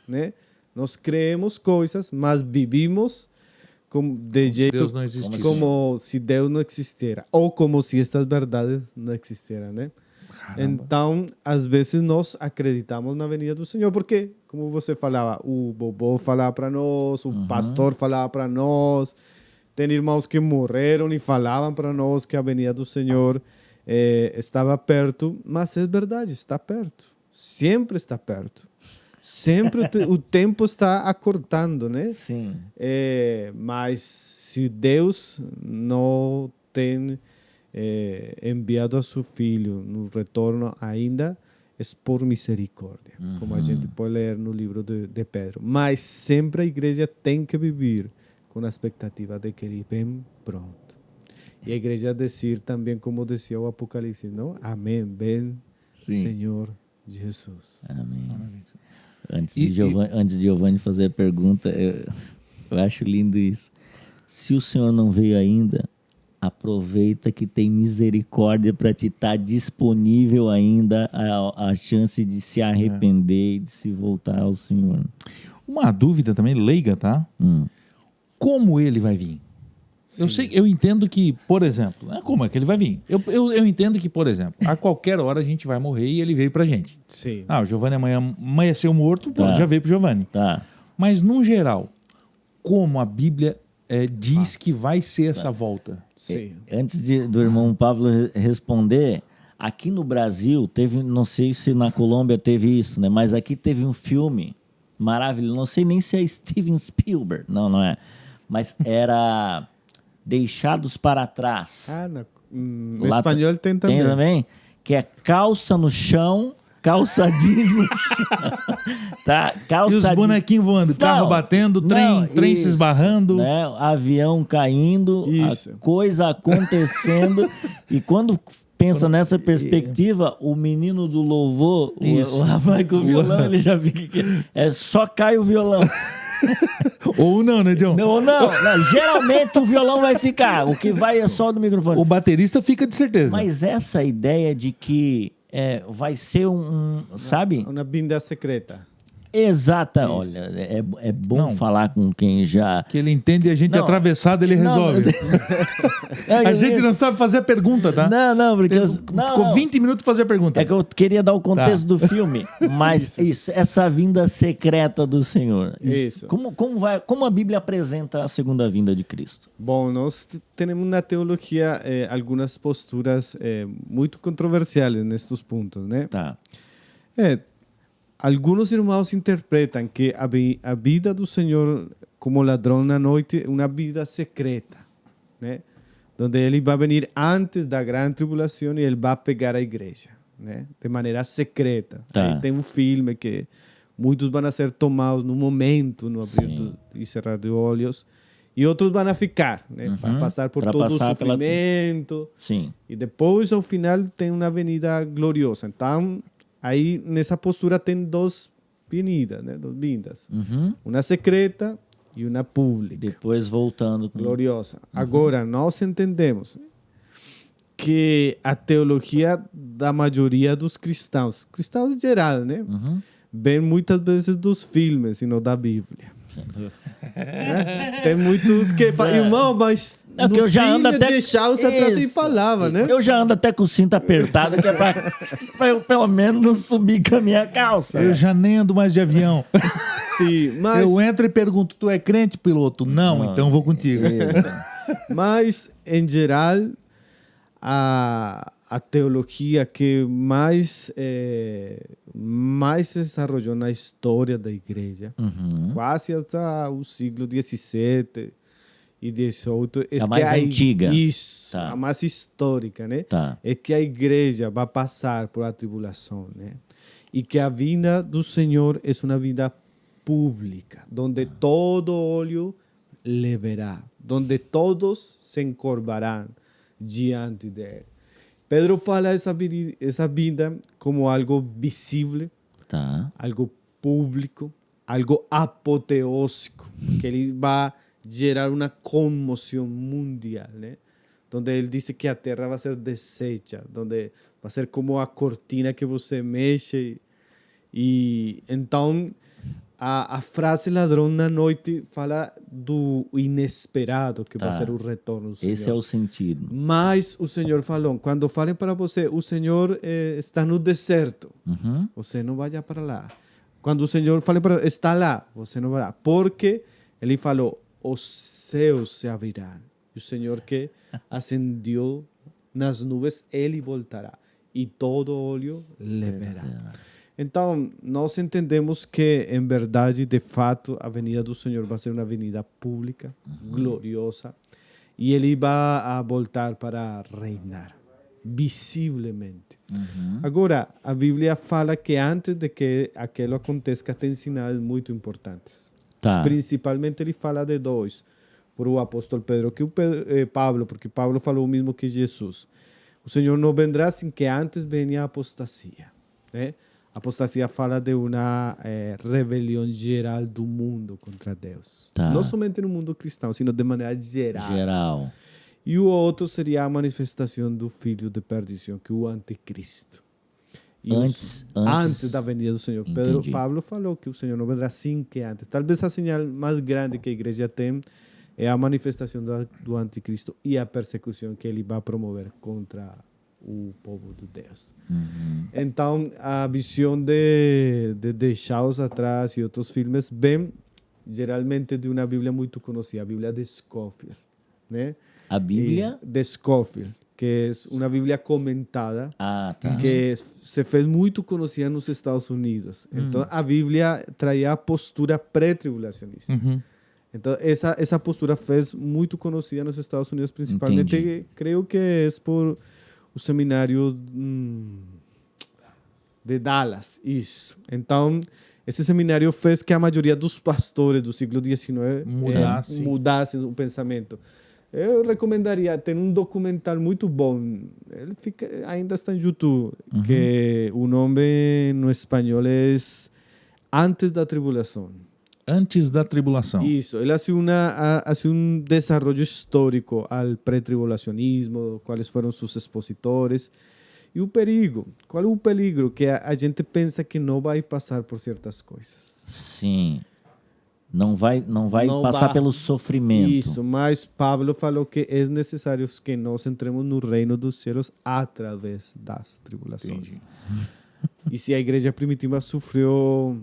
Speaker 3: né? Nós creemos coisas, mas vivimos de jeito
Speaker 2: Deus não existisse.
Speaker 3: como se Deus não existira, ou como se estas verdades não existiram, né? Então, às vezes nós acreditamos na venida do Senhor, porque, como você falava, o Bobô falava para nós, o pastor falava para nós, tem irmãos que morreram e falavam para nós que a venida do Senhor estava perto, mas é verdade, está perto, sempre está perto. Sempre o tempo está acortando, né?
Speaker 1: Sim.
Speaker 3: Mas se Deus não tem enviado a seu filho no retorno ainda, é por misericórdia, como a gente pode ler no livro de Pedro. Mas sempre a igreja tem que viver com a expectativa de que ele vem pronto. E a igreja dizer também, como dizia o Apocalipse, não? Amém, vem, Senhor Jesus.
Speaker 1: Amém. Antes de Giovanni fazer a pergunta, eu acho lindo isso. Se o Senhor não veio ainda, aproveita que tem misericórdia para te estar disponível ainda a chance de se arrepender e de se voltar ao Senhor.
Speaker 2: Uma dúvida também, leiga, tá? Como ele vai vir? Eu entendo que, por exemplo, como é que ele vai vir? Eu entendo que, por exemplo, a qualquer hora a gente vai morrer e ele veio pra gente.
Speaker 3: Sim.
Speaker 2: O Giovanni amanhã amanheceu morto, pronto, já veio pro Giovanni.
Speaker 1: Tá.
Speaker 2: Mas, no geral, como a Bíblia diz que vai ser essa volta?
Speaker 3: Sim.
Speaker 1: Antes do irmão Pablo responder, aqui no Brasil teve, não sei se na Colômbia teve isso, né? Mas aqui teve um filme maravilhoso, não sei nem se é Steven Spielberg, não é. Mas era Deixados para Trás.
Speaker 3: No espanhol tem também.
Speaker 1: Tem também, que é calça no chão, calça jeans no chão. Tá? Calça
Speaker 2: E os bonequinhos voando, carro batendo, trem se esbarrando.
Speaker 1: Né? Avião caindo, a coisa acontecendo. E quando pensa nessa perspectiva, o menino do louvor, o rapaz com o violão, ele já fica que só cai o violão.
Speaker 2: Ou não, né, John?
Speaker 1: Não. Geralmente o violão vai ficar, o que vai é só do microfone.
Speaker 2: O baterista fica de certeza.
Speaker 1: Mas essa ideia de que vai ser sabe?
Speaker 3: Uma vinda secreta.
Speaker 1: Exata. Olha, é bom falar com quem já...
Speaker 2: Que ele entende a gente atravessado, ele resolve. A gente não sabe fazer a pergunta, tá?
Speaker 1: Não, porque...
Speaker 2: Ficou 20 minutos pra fazer a pergunta.
Speaker 1: É que eu queria dar o contexto do filme, mas essa vinda secreta do Senhor.
Speaker 3: Isso.
Speaker 1: Como a Bíblia apresenta a segunda vinda de Cristo?
Speaker 3: Bom, nós temos na teologia algumas posturas muito controversiais nestes pontos, né?
Speaker 1: Tá.
Speaker 3: Alguns irmãos interpretam que a vida do Senhor como ladrão na noite é uma vida secreta, né? Onde ele vai vir antes da grande tribulação e ele vai pegar a igreja, né? De maneira secreta.
Speaker 1: Tá.
Speaker 3: Aí tem um filme que muitos vão ser tomados no momento, no abrir e cerrar de olhos, e outros vão ficar, né? Para passar por todo o sofrimento.
Speaker 1: Sim.
Speaker 3: E depois, ao final, tem uma avenida gloriosa. Então, aí nessa postura tem duas vindas, né? Duas vindas.
Speaker 1: Uhum.
Speaker 3: Uma secreta e uma pública.
Speaker 1: Depois voltando com...
Speaker 3: Gloriosa. Agora, nós entendemos que a teologia da maioria dos cristãos em geral, né? Vem muitas vezes dos filmes e não da Bíblia. Né? Tem muitos que falam, irmão, mas
Speaker 1: É que
Speaker 3: no
Speaker 1: eu já ando
Speaker 3: filme
Speaker 1: até...
Speaker 3: deixar-se atrás sem
Speaker 1: Isso.
Speaker 3: palavra, né?
Speaker 1: Eu já ando até com o cinto apertado, que é pra eu pelo menos não subir com a minha calça.
Speaker 2: Eu já nem ando mais de avião.
Speaker 3: Sim, mas,
Speaker 2: Eu entro e pergunto, tu é crente, piloto? Não, então vou contigo.
Speaker 3: mas em geral, a teologia que mais se desarrollou na história da igreja, quase até o século XVII e XVIII,
Speaker 1: A mais antiga.
Speaker 3: Isso,
Speaker 1: Tá.
Speaker 3: a mais histórica, né?
Speaker 1: Tá.
Speaker 3: É que a igreja vai passar por a tribulação, né? E que a vinda do Senhor é uma vinda pública, onde todo olho le verá, onde todos se encorvarão diante dele. Pedro fala essa vinda como algo visível,
Speaker 1: Tá.
Speaker 3: algo público, algo apoteósico, que ele vai gerar uma comoção mundial, né? Onde ele diz que a terra vai ser deshecha, onde vai ser como a cortina que você mexe. E então a frase ladrão na noite fala do inesperado que vai
Speaker 1: Tá.
Speaker 3: ser o retorno do Senhor.
Speaker 1: Esse é o sentido.
Speaker 3: Mas o Senhor falou, quando falem para você, o Senhor está no deserto, você não vá para lá. Quando o Senhor fale para você, está lá, você não vai lá. Porque ele falou, os céus se abrirão. E o Senhor que ascendeu nas nuvens, ele voltará. E todo olho le verá. Então, nós entendemos que, em verdade, de fato, a venida do Senhor vai ser uma venida pública, gloriosa, e ele vai voltar para reinar, visivelmente. Agora, a Bíblia fala que antes de que aquilo aconteça, tem sinais muito importantes.
Speaker 1: Tá.
Speaker 3: Principalmente, ele fala de dois, por o apóstolo Pedro, que Pablo, porque Pablo falou o mesmo que Jesus. O Senhor não vendrá sem que antes venha a apostasia, né? A apostasia fala de uma rebelião geral do mundo contra Deus.
Speaker 1: Tá.
Speaker 3: Não somente no mundo cristão, sino de maneira geral.
Speaker 1: Geral.
Speaker 3: E o outro seria a manifestação do filho de perdição, que é o anticristo. E antes da venida do Senhor. Pablo falou que o Senhor não vendrá assim que antes. Talvez a sinal mais grande que a igreja tem é a manifestação do anticristo e a persecução que ele vai promover contra o povo de Deus. Então, a visão de deixá-los atrás e outros filmes vem geralmente de uma Bíblia muito conhecida, a Bíblia de Scofield, né?
Speaker 1: A Bíblia?
Speaker 3: De Scofield, que é uma Bíblia comentada,
Speaker 1: Ah, tá.
Speaker 3: que se fez muito conhecida nos Estados Unidos. Então, a Bíblia traía a postura pré-tribulacionista. Então, essa postura fez muito conhecida nos Estados Unidos, principalmente,
Speaker 1: Entendi.
Speaker 3: creio que é por o seminário de Dallas, isso. Então, esse seminário fez que a maioria dos pastores do século XIX mudassem o pensamento. Eu recomendaria, tem um documentário muito bom, ele ainda está no YouTube, que o nome no espanhol é Antes da Tribulação.
Speaker 2: Antes da tribulação.
Speaker 3: Isso, ele hace um desenvolvimento histórico ao pré-tribulacionismo, quais foram seus expositores. E o perigo, qual é o peligro? Que a gente pensa que não vai passar por certas coisas.
Speaker 1: Sim. Não vai passar pelo sofrimento.
Speaker 3: Isso, mas Pablo falou que é necessário que nós entremos no reino dos céus através das tribulações. E se a igreja primitiva sofreu,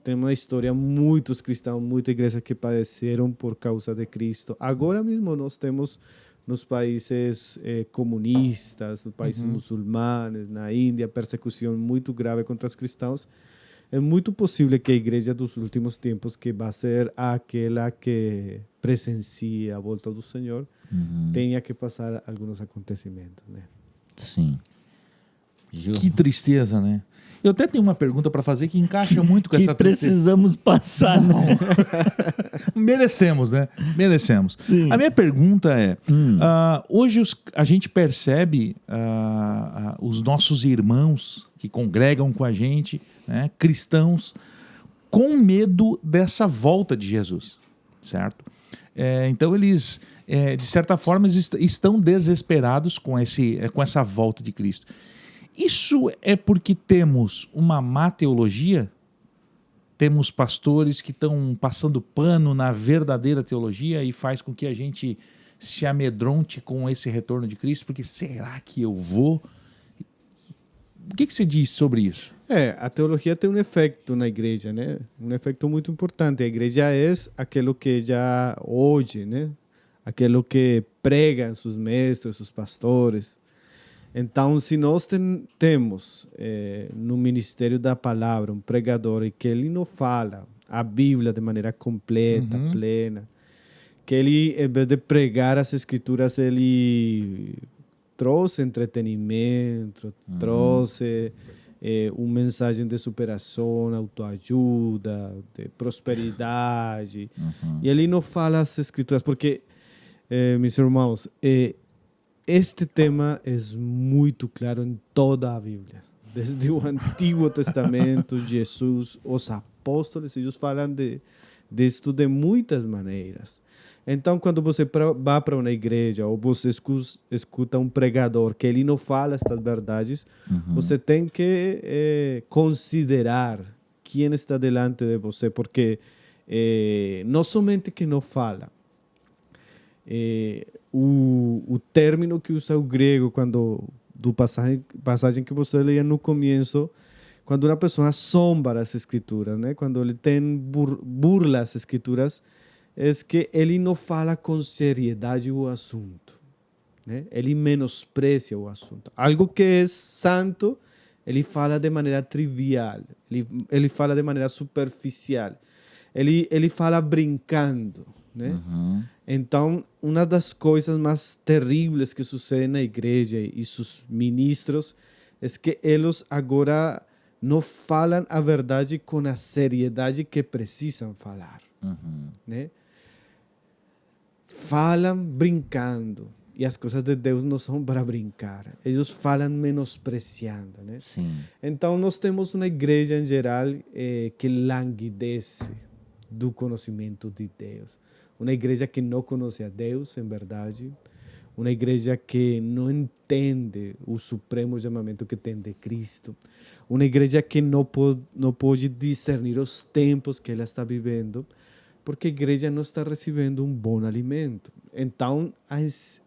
Speaker 3: tem uma história, muitos cristãos, muitas igrejas que padeceram por causa de Cristo. Agora mesmo nós temos nos países comunistas, nos países muçulmanos, na Índia, persecução muito grave contra os cristãos. É muito possível que a igreja dos últimos tempos, que vai ser aquela que presencia a volta do Senhor, tenha que passar alguns acontecimentos, né?
Speaker 1: Sim. Ju.
Speaker 2: Que tristeza, né? Eu até tenho uma pergunta para fazer que encaixa muito com
Speaker 1: Que
Speaker 2: essa tristeza.
Speaker 1: precisamos passar, né?
Speaker 2: Merecemos, né? Merecemos.
Speaker 1: Sim.
Speaker 2: A minha pergunta é: hoje a gente percebe os nossos irmãos que congregam com a gente, né, cristãos, com medo dessa volta de Jesus, certo? Então eles, de certa forma, estão desesperados com essa volta de Cristo. Isso é porque temos uma má teologia? Temos pastores que estão passando pano na verdadeira teologia e faz com que a gente se amedronte com esse retorno de Cristo? Porque será que eu vou? O que você diz sobre isso?
Speaker 3: A teologia tem um efeito na igreja, né? Um efeito muito importante. A igreja é aquilo que já hoje, né? Aquilo que pregam seus mestres, seus pastores. Então, se nós temos no ministério da palavra um pregador e que ele não fala a Bíblia de maneira completa, plena, que ele, em vez de pregar as escrituras, ele trouxe entretenimento, trouxe uma mensagem de superação, autoajuda, de prosperidade. E ele não fala as escrituras, porque, meus irmãos, este tema é muito claro em toda a Bíblia. Desde o Antigo Testamento, Jesus, os apóstolos, eles falam disso de muitas maneiras. Então, quando você vai para uma igreja ou você escuta um pregador que ele não fala estas verdades, você tem que considerar quem está delante de você, porque não somente que não fala, o término que usa o grego do passagem que você leia no começo, quando uma pessoa zomba as escrituras, né? Quando ele tem burla as escrituras, é que ele não fala com seriedade o assunto, né? Ele menosprecia o assunto. Algo que é santo, ele fala de maneira trivial, ele fala de maneira superficial, ele fala brincando, né? Então, uma das coisas mais terríveis que sucede na igreja e seus ministros é que eles agora não falam a verdade com a seriedade que precisam falar, né? Falam brincando, e as coisas de Deus não são para brincar. Eles falam menospreciando, né?
Speaker 1: Sim.
Speaker 3: Então, nós temos uma igreja em geral que languidece do conhecimento de Deus. Uma igreja que não conhece a Deus, em verdade. Uma igreja que não entende o supremo chamamento que tem de Cristo. Uma igreja que não pode discernir os tempos que ela está vivendo, porque a igreja não está recebendo um bom alimento. Então,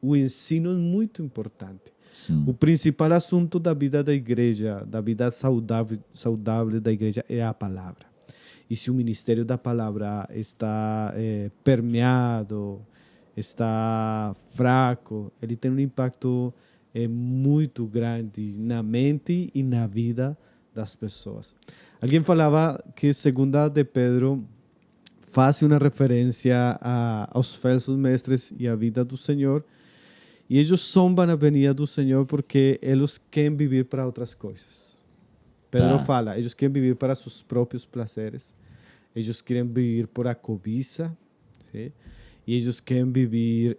Speaker 3: o ensino é muito importante.
Speaker 1: Sim.
Speaker 3: O principal assunto da vida da igreja, da vida saudável da igreja, é a palavra. E se o ministério da palavra está permeado, está fraco, ele tem um impacto muito grande na mente e na vida das pessoas. Alguém falava que 2 de Pedro faz uma referência aos falsos mestres e à vida do Senhor, e eles zombam a venida do Senhor porque eles querem viver para outras coisas. Pedro fala, eles querem viver para seus próprios prazeres, eles querem viver por a cobiça, ¿sí? E eles querem viver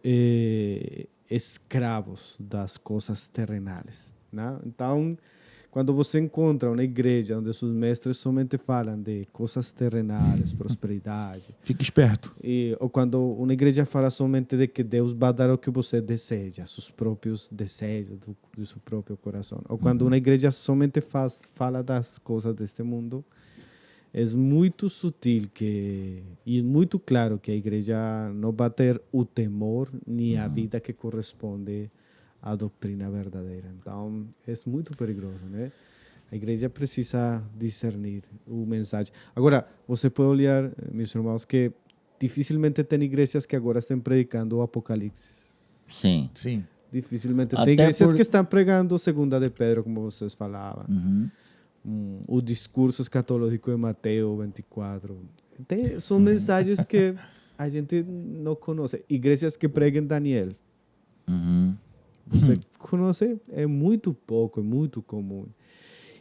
Speaker 3: escravos das coisas terrenais, né? Então, quando você encontra uma igreja onde seus mestres somente falam de coisas terrenais, prosperidade,
Speaker 2: Fique esperto.
Speaker 3: ou quando uma igreja fala somente de que Deus vai dar o que você deseja, seus próprios desejos do seu próprio coração, ou quando uma igreja somente fala das coisas deste mundo, é muito sutil e muito claro que a igreja não vai ter o temor nem a vida que corresponde à doutrina verdadeira. Então, é muito perigoso, né? A igreja precisa discernir o mensagem. Agora, você pode olhar, meus irmãos, que dificilmente tem igrejas que agora estão predicando o Apocalipse.
Speaker 1: Sim.
Speaker 2: Sim.
Speaker 3: Dificilmente
Speaker 1: Até
Speaker 3: tem igrejas
Speaker 1: por-
Speaker 3: que estão pregando 2 de Pedro, como vocês falavam. O discurso escatológico de Mateus 24. São mensagens que a gente não conhece. Igrejas que pregam Daniel. Você conhece? É muito pouco, é muito comum.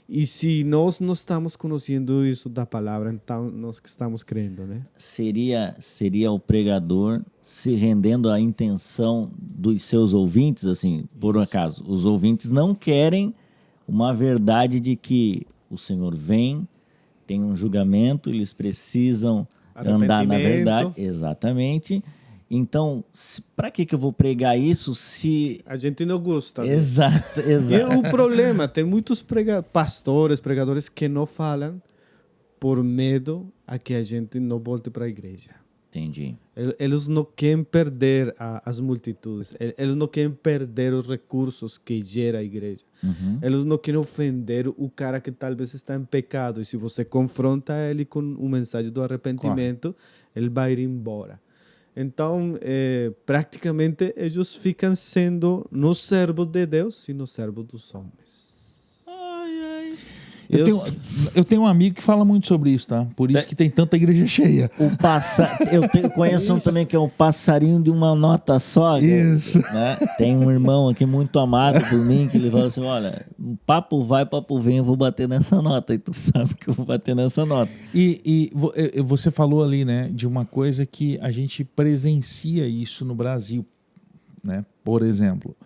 Speaker 3: E se nós não estamos conhecendo isso da palavra, então nós que estamos crendo, né?
Speaker 1: Seria o pregador se rendendo à intenção dos seus ouvintes, assim, por um acaso. Os ouvintes não querem uma verdade de que o Senhor vem, tem um julgamento, eles precisam andar na verdade. Exatamente. Então, para que eu vou pregar isso se...
Speaker 3: A gente não gosta.
Speaker 1: Exato,
Speaker 3: E
Speaker 1: exato.
Speaker 3: o problema, tem muitos pastores, pregadores que não falam por medo a que a gente não volte para a igreja.
Speaker 1: Entendi.
Speaker 3: Eles não querem perder as multitudes. Eles não querem perder os recursos que gera a igreja. Eles não querem ofender o cara que talvez está em pecado. E se você confronta ele com o mensagem do arrependimento, ele vai ir embora. Então, praticamente, eles ficam sendo não servos de Deus, sino servos dos homens.
Speaker 2: Eu tenho um amigo que fala muito sobre isso, tá? Por isso que tem tanta igreja cheia.
Speaker 1: Eu conheço um também que é o passarinho de uma nota só.
Speaker 2: Isso.
Speaker 1: Né? Tem um irmão aqui muito amado por mim que ele fala assim, olha, papo vai, papo vem, eu vou bater nessa nota. E tu sabe que eu vou bater nessa nota.
Speaker 2: E você falou ali, né, de uma coisa que a gente presencia isso no Brasil, né? Por exemplo,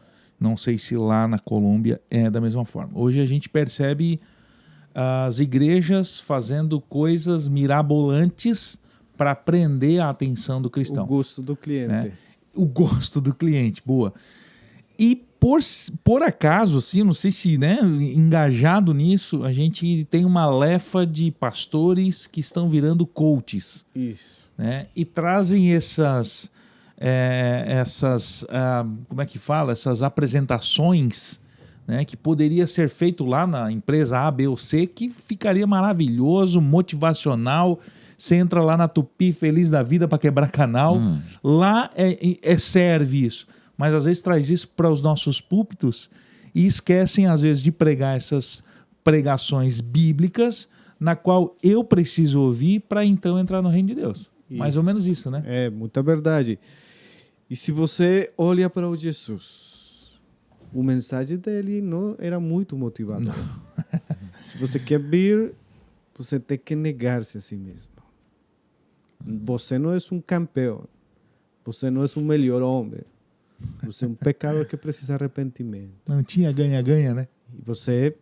Speaker 2: não sei se lá na Colômbia é da mesma forma. Hoje a gente percebe as igrejas fazendo coisas mirabolantes para prender a atenção do cristão.
Speaker 3: O gosto do cliente.
Speaker 2: Né? O gosto do cliente, boa. E por acaso, assim, não sei se, né, engajado nisso, a gente tem uma lefa de pastores que estão virando coaches.
Speaker 3: Isso.
Speaker 2: Né? E trazem essas como é que fala? Essas apresentações, né, que poderia ser feito lá na empresa A, B ou C, que ficaria maravilhoso, motivacional. Você entra lá na Tupi, feliz da vida para quebrar canal. Lá serve isso. Mas às vezes traz isso para os nossos púlpitos e esquecem, às vezes, de pregar essas pregações bíblicas na qual eu preciso ouvir para então entrar no reino de Deus. Isso. Mais ou menos isso, né?
Speaker 3: É, muita verdade. E se você olha para o Jesus, o mensagem dele não era muito motivador. Se você quer vir, você tem que negar-se a si mesmo. Você não é um campeão. Você não é o melhor homem. Você é um pecador que precisa de arrependimento.
Speaker 2: Não tinha ganha-ganha, né?
Speaker 3: E você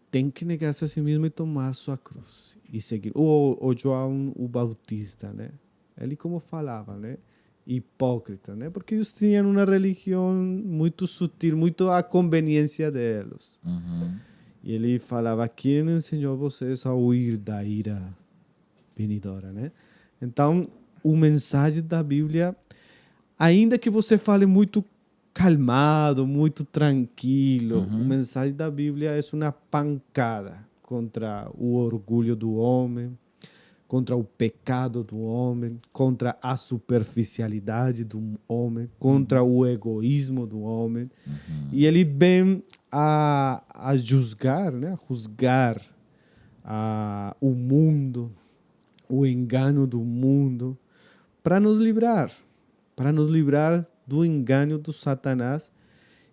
Speaker 3: tem que negar-se a si mesmo e tomar a sua cruz. E seguir. O João o Bautista, né? Ele como falava, né? Hipócrita, né? Porque eles tinham uma religião muito sutil, muito à conveniência deles. E ele falava, quem ensinou vocês a huir da ira venidora, né? Então, o mensagem da Bíblia, ainda que você fale muito calmado, muito tranquilo, o mensagem da Bíblia é uma pancada contra o orgulho do homem, contra o pecado do homem, contra a superficialidade do homem, contra o egoísmo do homem. E ele vem a julgar, né? Juzgar o mundo, o engano do mundo, para nos livrar do engano do Satanás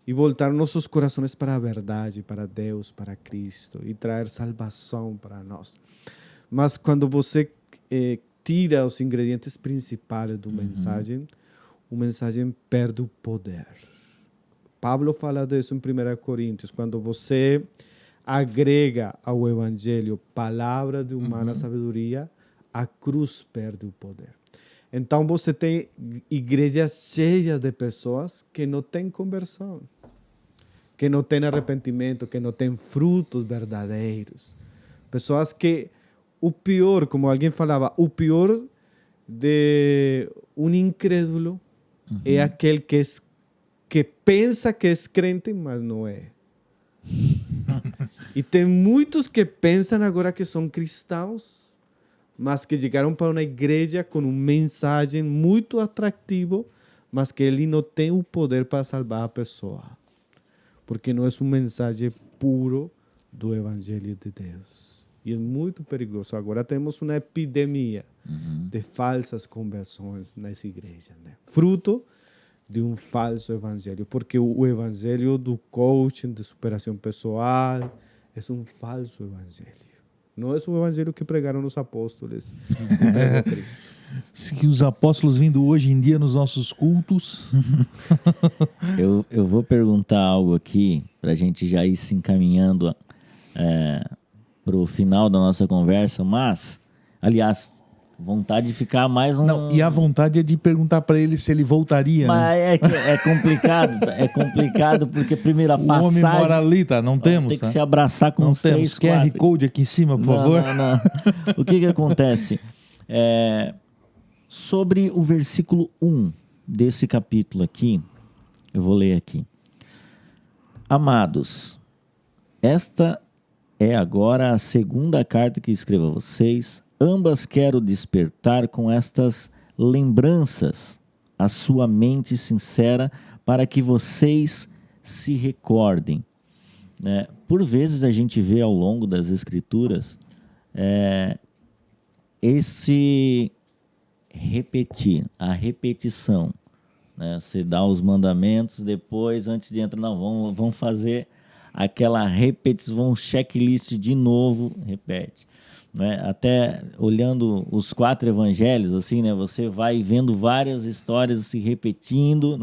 Speaker 3: e voltar nossos corações para a verdade, para Deus, para Cristo e trazer salvação para nós. Mas quando você tira os ingredientes principais do mensagem, o mensagem perde o poder. Pablo fala disso em 1 Coríntios, quando você agrega ao evangelho palavras de humana sabedoria, a cruz perde o poder. Então você tem igrejas cheias de pessoas que não têm conversão, que não têm arrependimento, que não têm frutos verdadeiros. Pessoas que o pior, como alguém falava, o pior de um incrédulo é aquele que pensa que é crente, mas não é. E tem muitos que pensam agora que são cristãos, mas que chegaram para uma igreja com uma mensagem muito atrativo, mas que ele não tem o poder para salvar a pessoa. Porque não é uma mensagem puro do Evangelho de Deus. E é muito perigoso. Agora temos uma epidemia de falsas conversões nessa igreja, né? Fruto de um falso evangelho, porque o evangelho do coaching, de superação pessoal, é um falso evangelho. Não é o evangelho que pregaram os apóstolos, que pregou Cristo.
Speaker 2: Que os apóstolos vindo hoje em dia nos nossos cultos.
Speaker 1: Eu vou perguntar algo aqui para a gente já ir se encaminhando para o final da nossa conversa, mas, aliás, vontade de ficar mais um...
Speaker 2: Não, e a vontade é de perguntar para ele se ele voltaria, né?
Speaker 1: Mas é complicado porque primeiro a
Speaker 2: O homem
Speaker 1: passagem...
Speaker 2: mora ali, tá? Não temos,
Speaker 1: Tem que
Speaker 2: tá?
Speaker 1: se abraçar com
Speaker 2: Não
Speaker 1: uns
Speaker 2: temos.
Speaker 1: 3, 4.
Speaker 2: QR Code aqui em cima, por favor.
Speaker 1: Não. O que acontece? Sobre o versículo 1 desse capítulo aqui, eu vou ler aqui. Amados, esta é agora a segunda carta que escrevo a vocês. Ambas quero despertar com estas lembranças a sua mente sincera para que vocês se recordem. Por vezes a gente vê ao longo das Escrituras esse repetir, a repetição. Você dá os mandamentos, depois, antes de entrar, não, vamos fazer aquela repetição, um checklist de novo, repete. Até olhando os 4 evangelhos, assim, você vai vendo várias histórias se repetindo,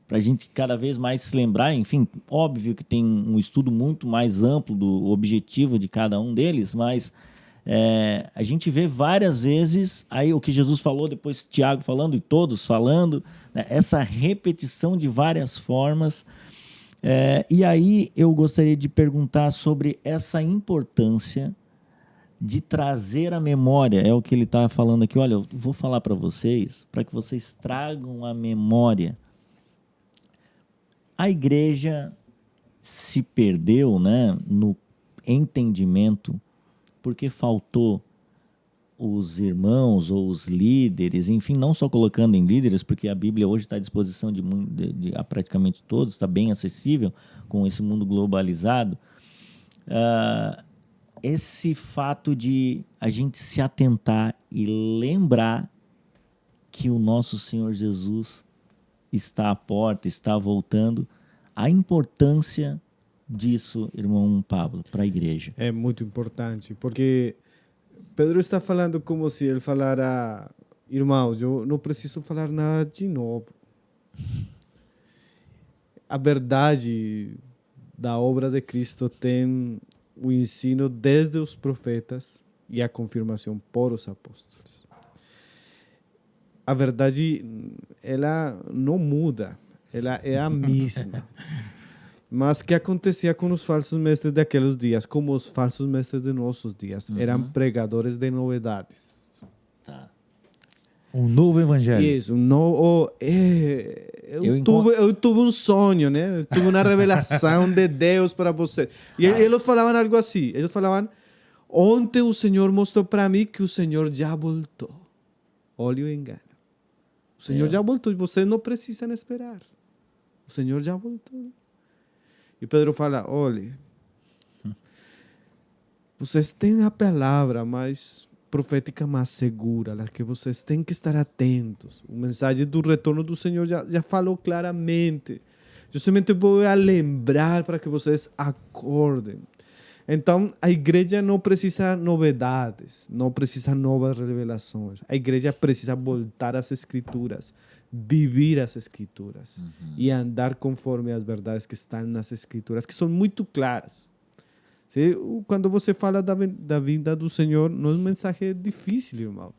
Speaker 1: para a gente cada vez mais se lembrar. Enfim, óbvio que tem um estudo muito mais amplo do objetivo de cada um deles, mas a gente vê várias vezes aí o que Jesus falou, depois Tiago falando e todos falando, essa repetição de várias formas. E aí eu gostaria de perguntar sobre essa importância de trazer a memória. É o que ele está falando aqui. Olha, eu vou falar para vocês, para que vocês tragam a memória. A igreja se perdeu, no entendimento porque faltou os irmãos ou os líderes, enfim, não só colocando em líderes, porque a Bíblia hoje está à disposição de praticamente todos, está bem acessível com esse mundo globalizado. Esse fato de a gente se atentar e lembrar que o nosso Senhor Jesus está à porta, está voltando, a importância disso, irmão Pablo, para a igreja.
Speaker 3: É muito importante, porque Pedro está falando como se ele falara: irmãos, eu não preciso falar nada de novo. A verdade da obra de Cristo tem o ensino desde os profetas e a confirmação por os apóstolos. A verdade, ela não muda, ela é a mesma. Mas o que acontecia com os falsos mestres daqueles dias, como os falsos mestres de nossos dias, eram pregadores de novidades.
Speaker 1: Tá.
Speaker 2: Um novo evangelho.
Speaker 3: Isso, eu tive um sonho, Eu tive uma revelação de Deus para você. E eles falavam algo assim. Eles falavam: ontem o Senhor mostrou para mim que o Senhor já voltou. Olha o engano. O Senhor já voltou e vocês não precisam esperar. O Senhor já voltou. E Pedro fala: olha, vocês têm a palavra mais profética, mais segura, a que vocês têm que estar atentos. A mensagem do retorno do Senhor já falou claramente. Eu somente vou lembrar para que vocês acordem. Então, a igreja não precisa novidades, não precisa novas revelações. A igreja precisa voltar às Escrituras, viver as Escrituras e andar conforme as verdades que estão nas Escrituras, que são muito claras. Quando você fala da vinda do Senhor, não é um mensagem difícil, irmão.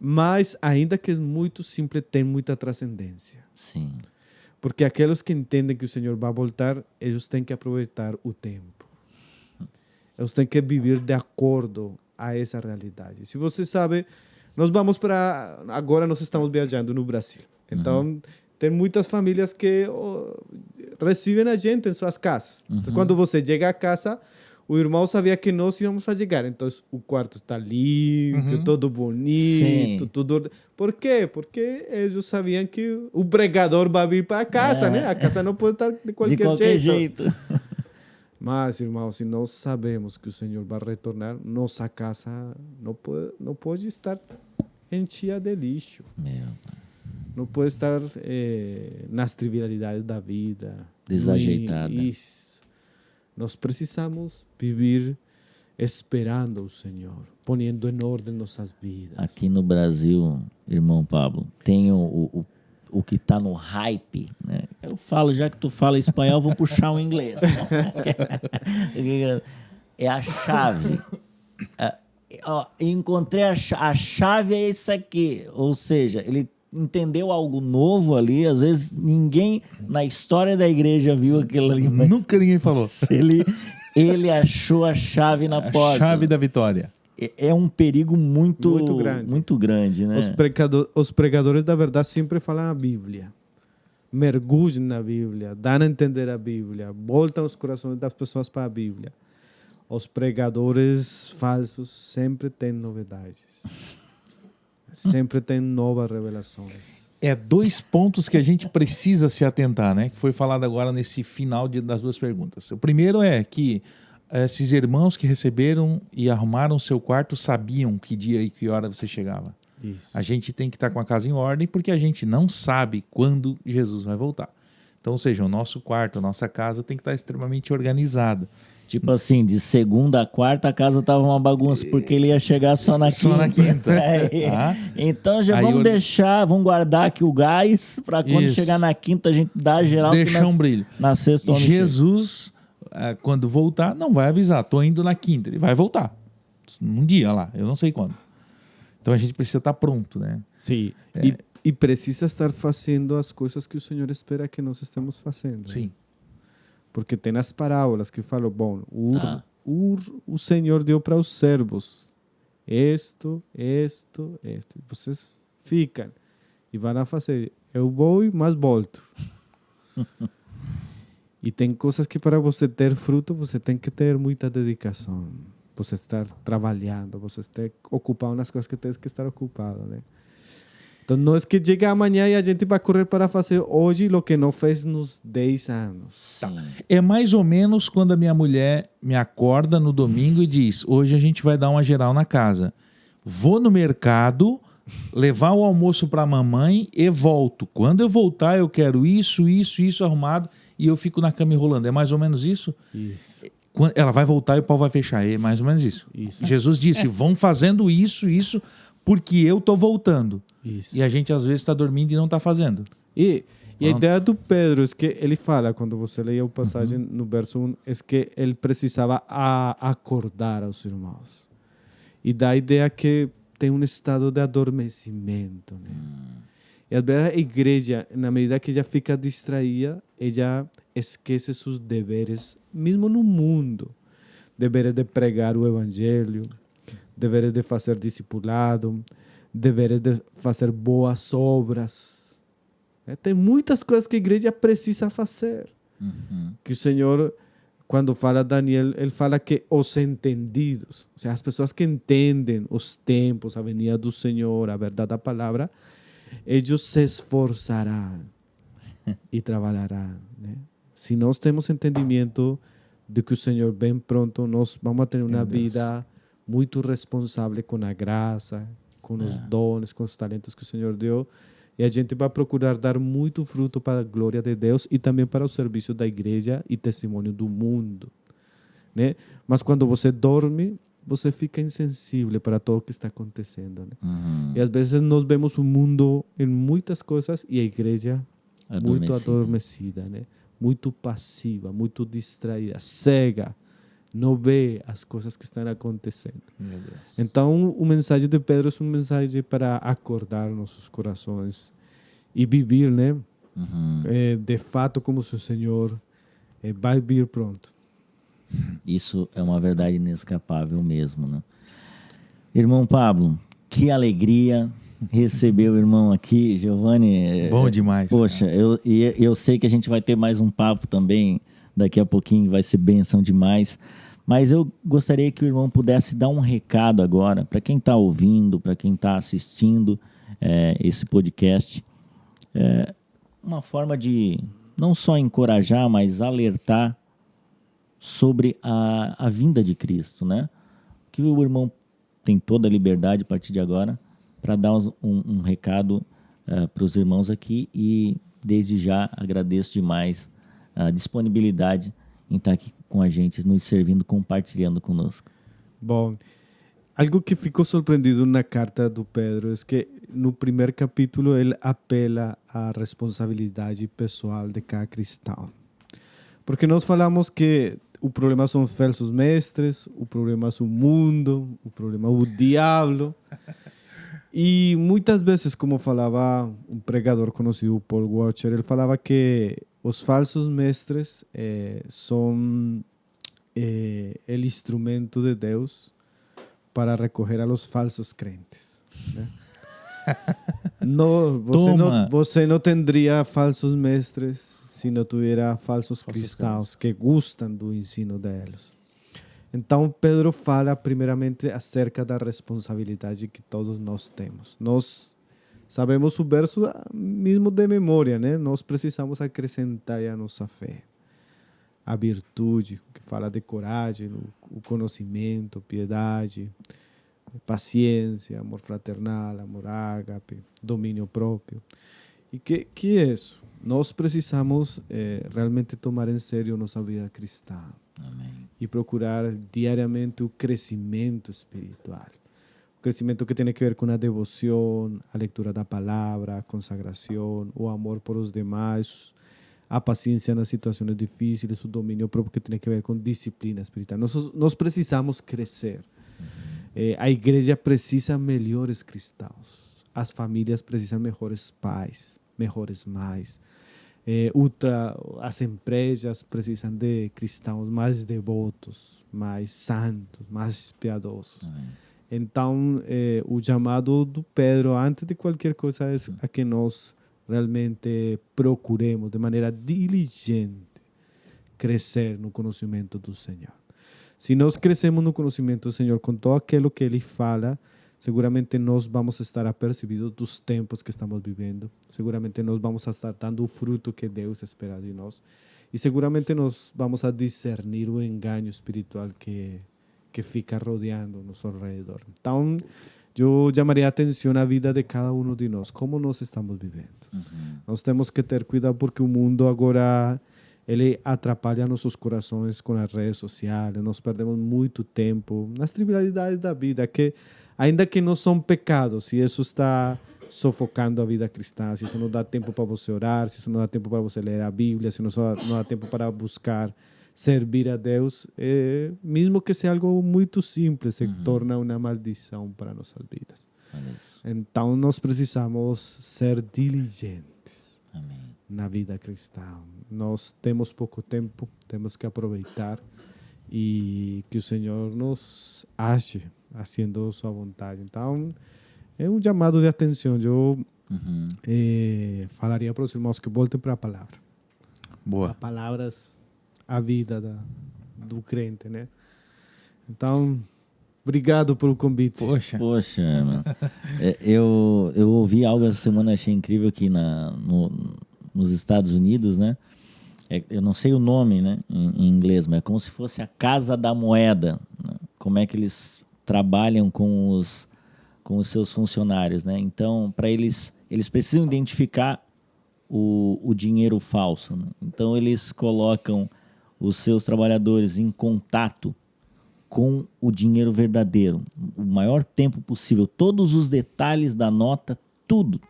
Speaker 3: Mas, ainda que é muito simples, tem muita transcendência.
Speaker 1: Sim.
Speaker 3: Porque aqueles que entendem que o Senhor vai voltar, eles têm que aproveitar o tempo. Eles têm que viver de acordo a essa realidade. Se você sabe, nós vamos para... Agora nós estamos viajando no Brasil. Então, tem muitas famílias que recebem a gente em suas casas. Então, quando você chega a casa, o irmão sabia que nós íamos a chegar. Então, o quarto está limpo, todo bonito, tudo... Por quê? Porque eles sabiam que o pregador vai vir para a casa, A casa não pode estar de qualquer jeito. Mas, irmãos, se nós sabemos que o Senhor vai retornar, nossa casa não pode estar enchida de lixo. Não pode estar nas trivialidades da vida.
Speaker 1: Desajeitada.
Speaker 3: Isso. Nós precisamos viver esperando o Senhor, ponendo em ordem nossas vidas.
Speaker 1: Aqui no Brasil, irmão Pablo, tem o que está no hype, né? Eu falo, já que tu fala espanhol, vou puxar o inglês. É a chave. Encontrei a chave é isso aqui. Ou seja, ele entendeu algo novo ali. Às vezes ninguém na história da igreja viu aquilo ali. Mas
Speaker 2: Nunca ninguém falou.
Speaker 1: ele achou a chave na
Speaker 2: A
Speaker 1: porta.
Speaker 2: chave da vitória.
Speaker 1: É um perigo muito
Speaker 3: grande.
Speaker 1: muito grande, né?
Speaker 3: Os pregadores da verdade sempre falam a Bíblia. Mergulhem na Bíblia, dão a entender a Bíblia, voltam os corações das pessoas para a Bíblia. Os pregadores falsos sempre têm novidades. Sempre têm novas revelações.
Speaker 2: É 2 pontos que a gente precisa se atentar, né? Que foi falado agora nesse final das 2 perguntas. O primeiro é que esses irmãos que receberam e arrumaram seu quarto sabiam que dia e que hora você chegava.
Speaker 3: Isso.
Speaker 2: A gente tem que estar com a casa em ordem porque a gente não sabe quando Jesus vai voltar. Então, ou seja, o nosso quarto, a nossa casa tem que estar extremamente organizada.
Speaker 1: Tipo assim, de segunda a quarta a casa tava uma bagunça, porque ele ia chegar só na quinta.
Speaker 2: Só na quinta.
Speaker 1: Então já
Speaker 2: Aí
Speaker 1: vamos deixar, vamos guardar aqui o gás para quando
Speaker 2: Isso.
Speaker 1: chegar na quinta a gente dar geral.
Speaker 2: Deixar um brilho.
Speaker 1: Na sexta
Speaker 2: Jesus, quando voltar, não vai avisar. Tô indo na quinta. Ele vai voltar. Um dia lá, eu não sei quando. Então a gente precisa estar pronto, né?
Speaker 3: Sim. E precisa estar fazendo as coisas que o Senhor espera que nós estemos fazendo.
Speaker 2: Sim.
Speaker 3: Porque tem as parábolas que falam, bom, o Senhor deu para os servos isto. E vocês ficam e vão a fazer. Eu vou e mais volto. E tem coisas que para você ter fruto, você tem que ter muita dedicação. Você estar trabalhando, você estar ocupado nas coisas que tem que estar ocupado, né? Então, não é que chega amanhã e a gente vai correr para fazer hoje o que não fez nos 10 anos.
Speaker 1: Tá.
Speaker 2: É mais ou menos quando a minha mulher me acorda no domingo e diz: hoje a gente vai dar uma geral na casa. Vou no mercado, levar o almoço para a mamãe e volto. Quando eu voltar, eu quero isso arrumado e eu fico na cama enrolando. É mais ou menos isso?
Speaker 3: Isso.
Speaker 2: Ela vai voltar e o pau vai fechar. É mais ou menos isso. Jesus disse: vão fazendo isso, porque eu estou voltando.
Speaker 3: Isso.
Speaker 2: E a gente às vezes está dormindo e não está fazendo.
Speaker 3: E a ideia do Pedro é que ele fala, quando você leia a passagem no verso 1, é que ele precisava acordar aos irmãos. E dá a ideia que tem um estado de adormecimento. Né? E às vezes a igreja, na medida que ela fica distraída, ela esquece seus deveres, mesmo no mundo. Deveres de pregar o evangelho, deveres de fazer discipulado, deveres de fazer boas obras. Tem muitas coisas que a igreja precisa fazer. Que o Senhor, quando fala Daniel, ele fala que os entendidos, ou seja, as pessoas que entendem os tempos, a venida do Senhor, a verdade da palavra, eles se esforçarão e trabalharão. Né? Se nós temos entendimento de que o Senhor vem pronto, nós vamos ter uma vida muito responsável com a graça, com os dons, com os talentos que o Senhor deu. E a gente vai procurar dar muito fruto para a glória de Deus e também para o serviço da igreja e testemunho do mundo. Né? Mas quando você dorme, você fica insensível para tudo o que está acontecendo. Né? E às vezes nós vemos o mundo em muitas coisas e a igreja muito adormecida, né? Muito passiva, muito distraída, cega. Não vê as coisas que estão acontecendo. Então, o mensagem de Pedro é uma mensagem para acordar nossos corações e viver, né? De fato, como se o Senhor vai vir pronto.
Speaker 1: Isso é uma verdade inescapável mesmo, né? Irmão Pablo, que alegria receber o irmão aqui, Giovanni.
Speaker 2: Bom demais.
Speaker 1: Poxa, eu sei que a gente vai ter mais um papo também daqui a pouquinho, vai ser bênção demais. Mas eu gostaria que o irmão pudesse dar um recado agora para quem está ouvindo, para quem está assistindo esse podcast. Uma forma de não só encorajar, mas alertar sobre a vinda de Cristo, né? Que o irmão tem toda a liberdade a partir de agora para dar um recado para os irmãos aqui e desde já agradeço demais a disponibilidade em estar aqui com a gente, nos servindo, compartilhando conosco.
Speaker 3: Bom, algo que ficou surpreendido na carta do Pedro é que no primeiro capítulo ele apela à responsabilidade pessoal de cada cristão. Porque nós falamos que o problema são falsos mestres, o problema é o mundo, o problema é o diabo. E muitas vezes, como falava um pregador conhecido, Paul Washer, ele falava que os falsos mestres são o instrumento de Deus para recorrer a los falsos crentes. Né? Você não teria falsos mestres se não tivesse falsos cristãos que gostam do ensino deles. Então, Pedro fala primeiramente acerca da responsabilidade que todos nós temos. Nós sabemos o verso mesmo de memória, né? Nós precisamos acrescentar a nossa fé. A virtude, que fala de coragem, o conhecimento, piedade, paciência, amor fraternal, amor ágape, domínio próprio. E que é isso? Nós precisamos realmente tomar em sério nossa vida cristã.
Speaker 1: Amém.
Speaker 3: E procurar diariamente o crescimento espiritual. O crescimento que tem a ver com a devoção, a leitura da palavra, a consagração, o amor por os demais, a paciência nas situações difíceis, o domínio próprio que tem a ver com disciplina espiritual. Nós precisamos crescer. A igreja precisa melhores cristãos. As famílias precisam melhores pais, melhores mães. As empresas precisam de cristãos mais devotos, mais santos, mais piedosos. Então, o chamado do Pedro, antes de qualquer coisa, é a que nós realmente procuremos, de maneira diligente, crescer no conhecimento do Senhor. Se nós crescemos no conhecimento do Senhor com todo aquilo que Ele fala, seguramente nós vamos estar apercebidos dos tempos que estamos vivendo. Seguramente nós vamos estar dando o fruto que Deus espera de nós. E seguramente nós vamos a discernir o engano espiritual que fica rodeando nosso alrededor. Então, eu chamaria a atenção à vida de cada um de nós, como nós estamos vivendo. Nós temos que ter cuidado porque o mundo agora ele atrapalha nossos corações com as redes sociais. Nós perdemos muito tempo nas trivialidades da vida, que ainda que não são pecados, se isso está sufocando a vida cristã, se isso não dá tempo para você orar, se isso não dá tempo para você ler a Bíblia, se não dá tempo para buscar servir a Deus, mesmo que seja algo muito simples, se torna uma maldição para nossas vidas. Então, nós precisamos ser diligentes.
Speaker 1: Amém.
Speaker 3: Na vida cristã. Nós temos pouco tempo, temos que aproveitar e que o Senhor nos age fazendo sua vontade. Então, é um chamado de atenção. Eu falaria para os irmãos que voltem para a palavra.
Speaker 2: Boa.
Speaker 3: A palavra, a vida do crente, né? Então, obrigado pelo convite.
Speaker 2: Poxa,
Speaker 1: mano. Eu ouvi algo essa semana, achei incrível aqui nos Estados Unidos, né? Eu não sei o nome, né, em inglês, mas é como se fosse a casa da moeda, né? Como é que eles trabalham com os seus funcionários, né? Então, para eles precisam identificar o dinheiro falso, né? Então, eles colocam os seus trabalhadores em contato com o dinheiro verdadeiro, o maior tempo possível, todos os detalhes da nota, tudo,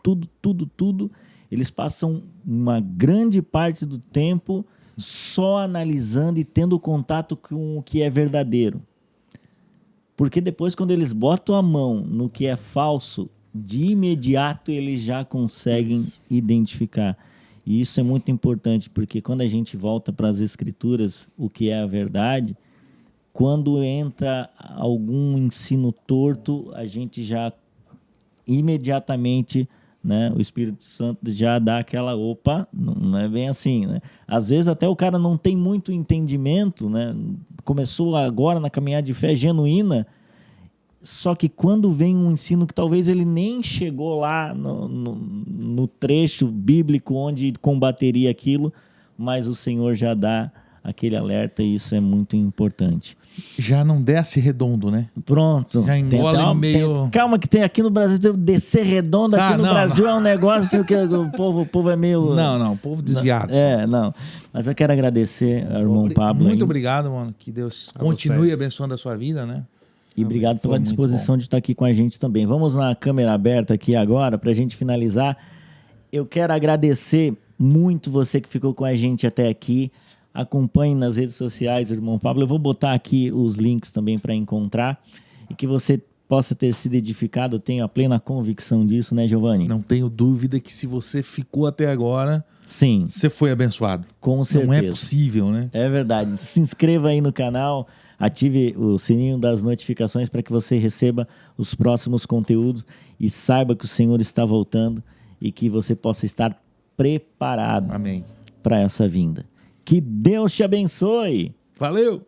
Speaker 1: eles passam uma grande parte do tempo só analisando e tendo contato com o que é verdadeiro. Porque depois, quando eles botam a mão no que é falso, de imediato eles já conseguem identificar. E isso é muito importante, porque quando a gente volta para as Escrituras, o que é a verdade, quando entra algum ensino torto, a gente já imediatamente, né, o Espírito Santo já dá aquela, opa, não é bem assim, né? Às vezes até o cara não tem muito entendimento, né? Começou agora na caminhada de fé genuína, só que quando vem um ensino que talvez ele nem chegou lá no trecho bíblico onde combateria aquilo, mas o Senhor já dá aquele alerta e isso é muito importante.
Speaker 2: Já não desce redondo, né?
Speaker 1: Pronto.
Speaker 2: Já engola meio...
Speaker 1: Calma que tem aqui no Brasil, tem descer redondo aqui no Brasil é um negócio que o povo é meio...
Speaker 2: Não, povo desviado.
Speaker 1: Não. Mas eu quero agradecer ao irmão Pablo.
Speaker 2: Muito
Speaker 1: aí.
Speaker 2: obrigado, mano. Que Deus
Speaker 3: A
Speaker 2: continue
Speaker 3: vocês.
Speaker 2: abençoando a sua vida, né?
Speaker 1: E obrigado
Speaker 2: Foi
Speaker 1: pela
Speaker 2: muito
Speaker 1: disposição de estar aqui com a gente também. Vamos na câmera aberta aqui agora para a gente finalizar. Eu quero agradecer muito você que ficou com a gente até aqui. Acompanhe nas redes sociais o irmão Pablo. Eu vou botar aqui os links também para encontrar e que você possa ter sido edificado. Eu tenho a plena convicção disso, né, Giovanni?
Speaker 2: Não tenho dúvida que se você ficou até agora,
Speaker 1: Sim,
Speaker 2: você foi abençoado.
Speaker 1: com certeza.
Speaker 2: Não é possível, né?
Speaker 1: É verdade. Se inscreva aí no canal, ative o sininho das notificações para que você receba os próximos conteúdos e saiba que o Senhor está voltando e que você possa estar preparado
Speaker 2: Amém.
Speaker 1: para essa vinda. Que Deus te abençoe!
Speaker 2: Valeu!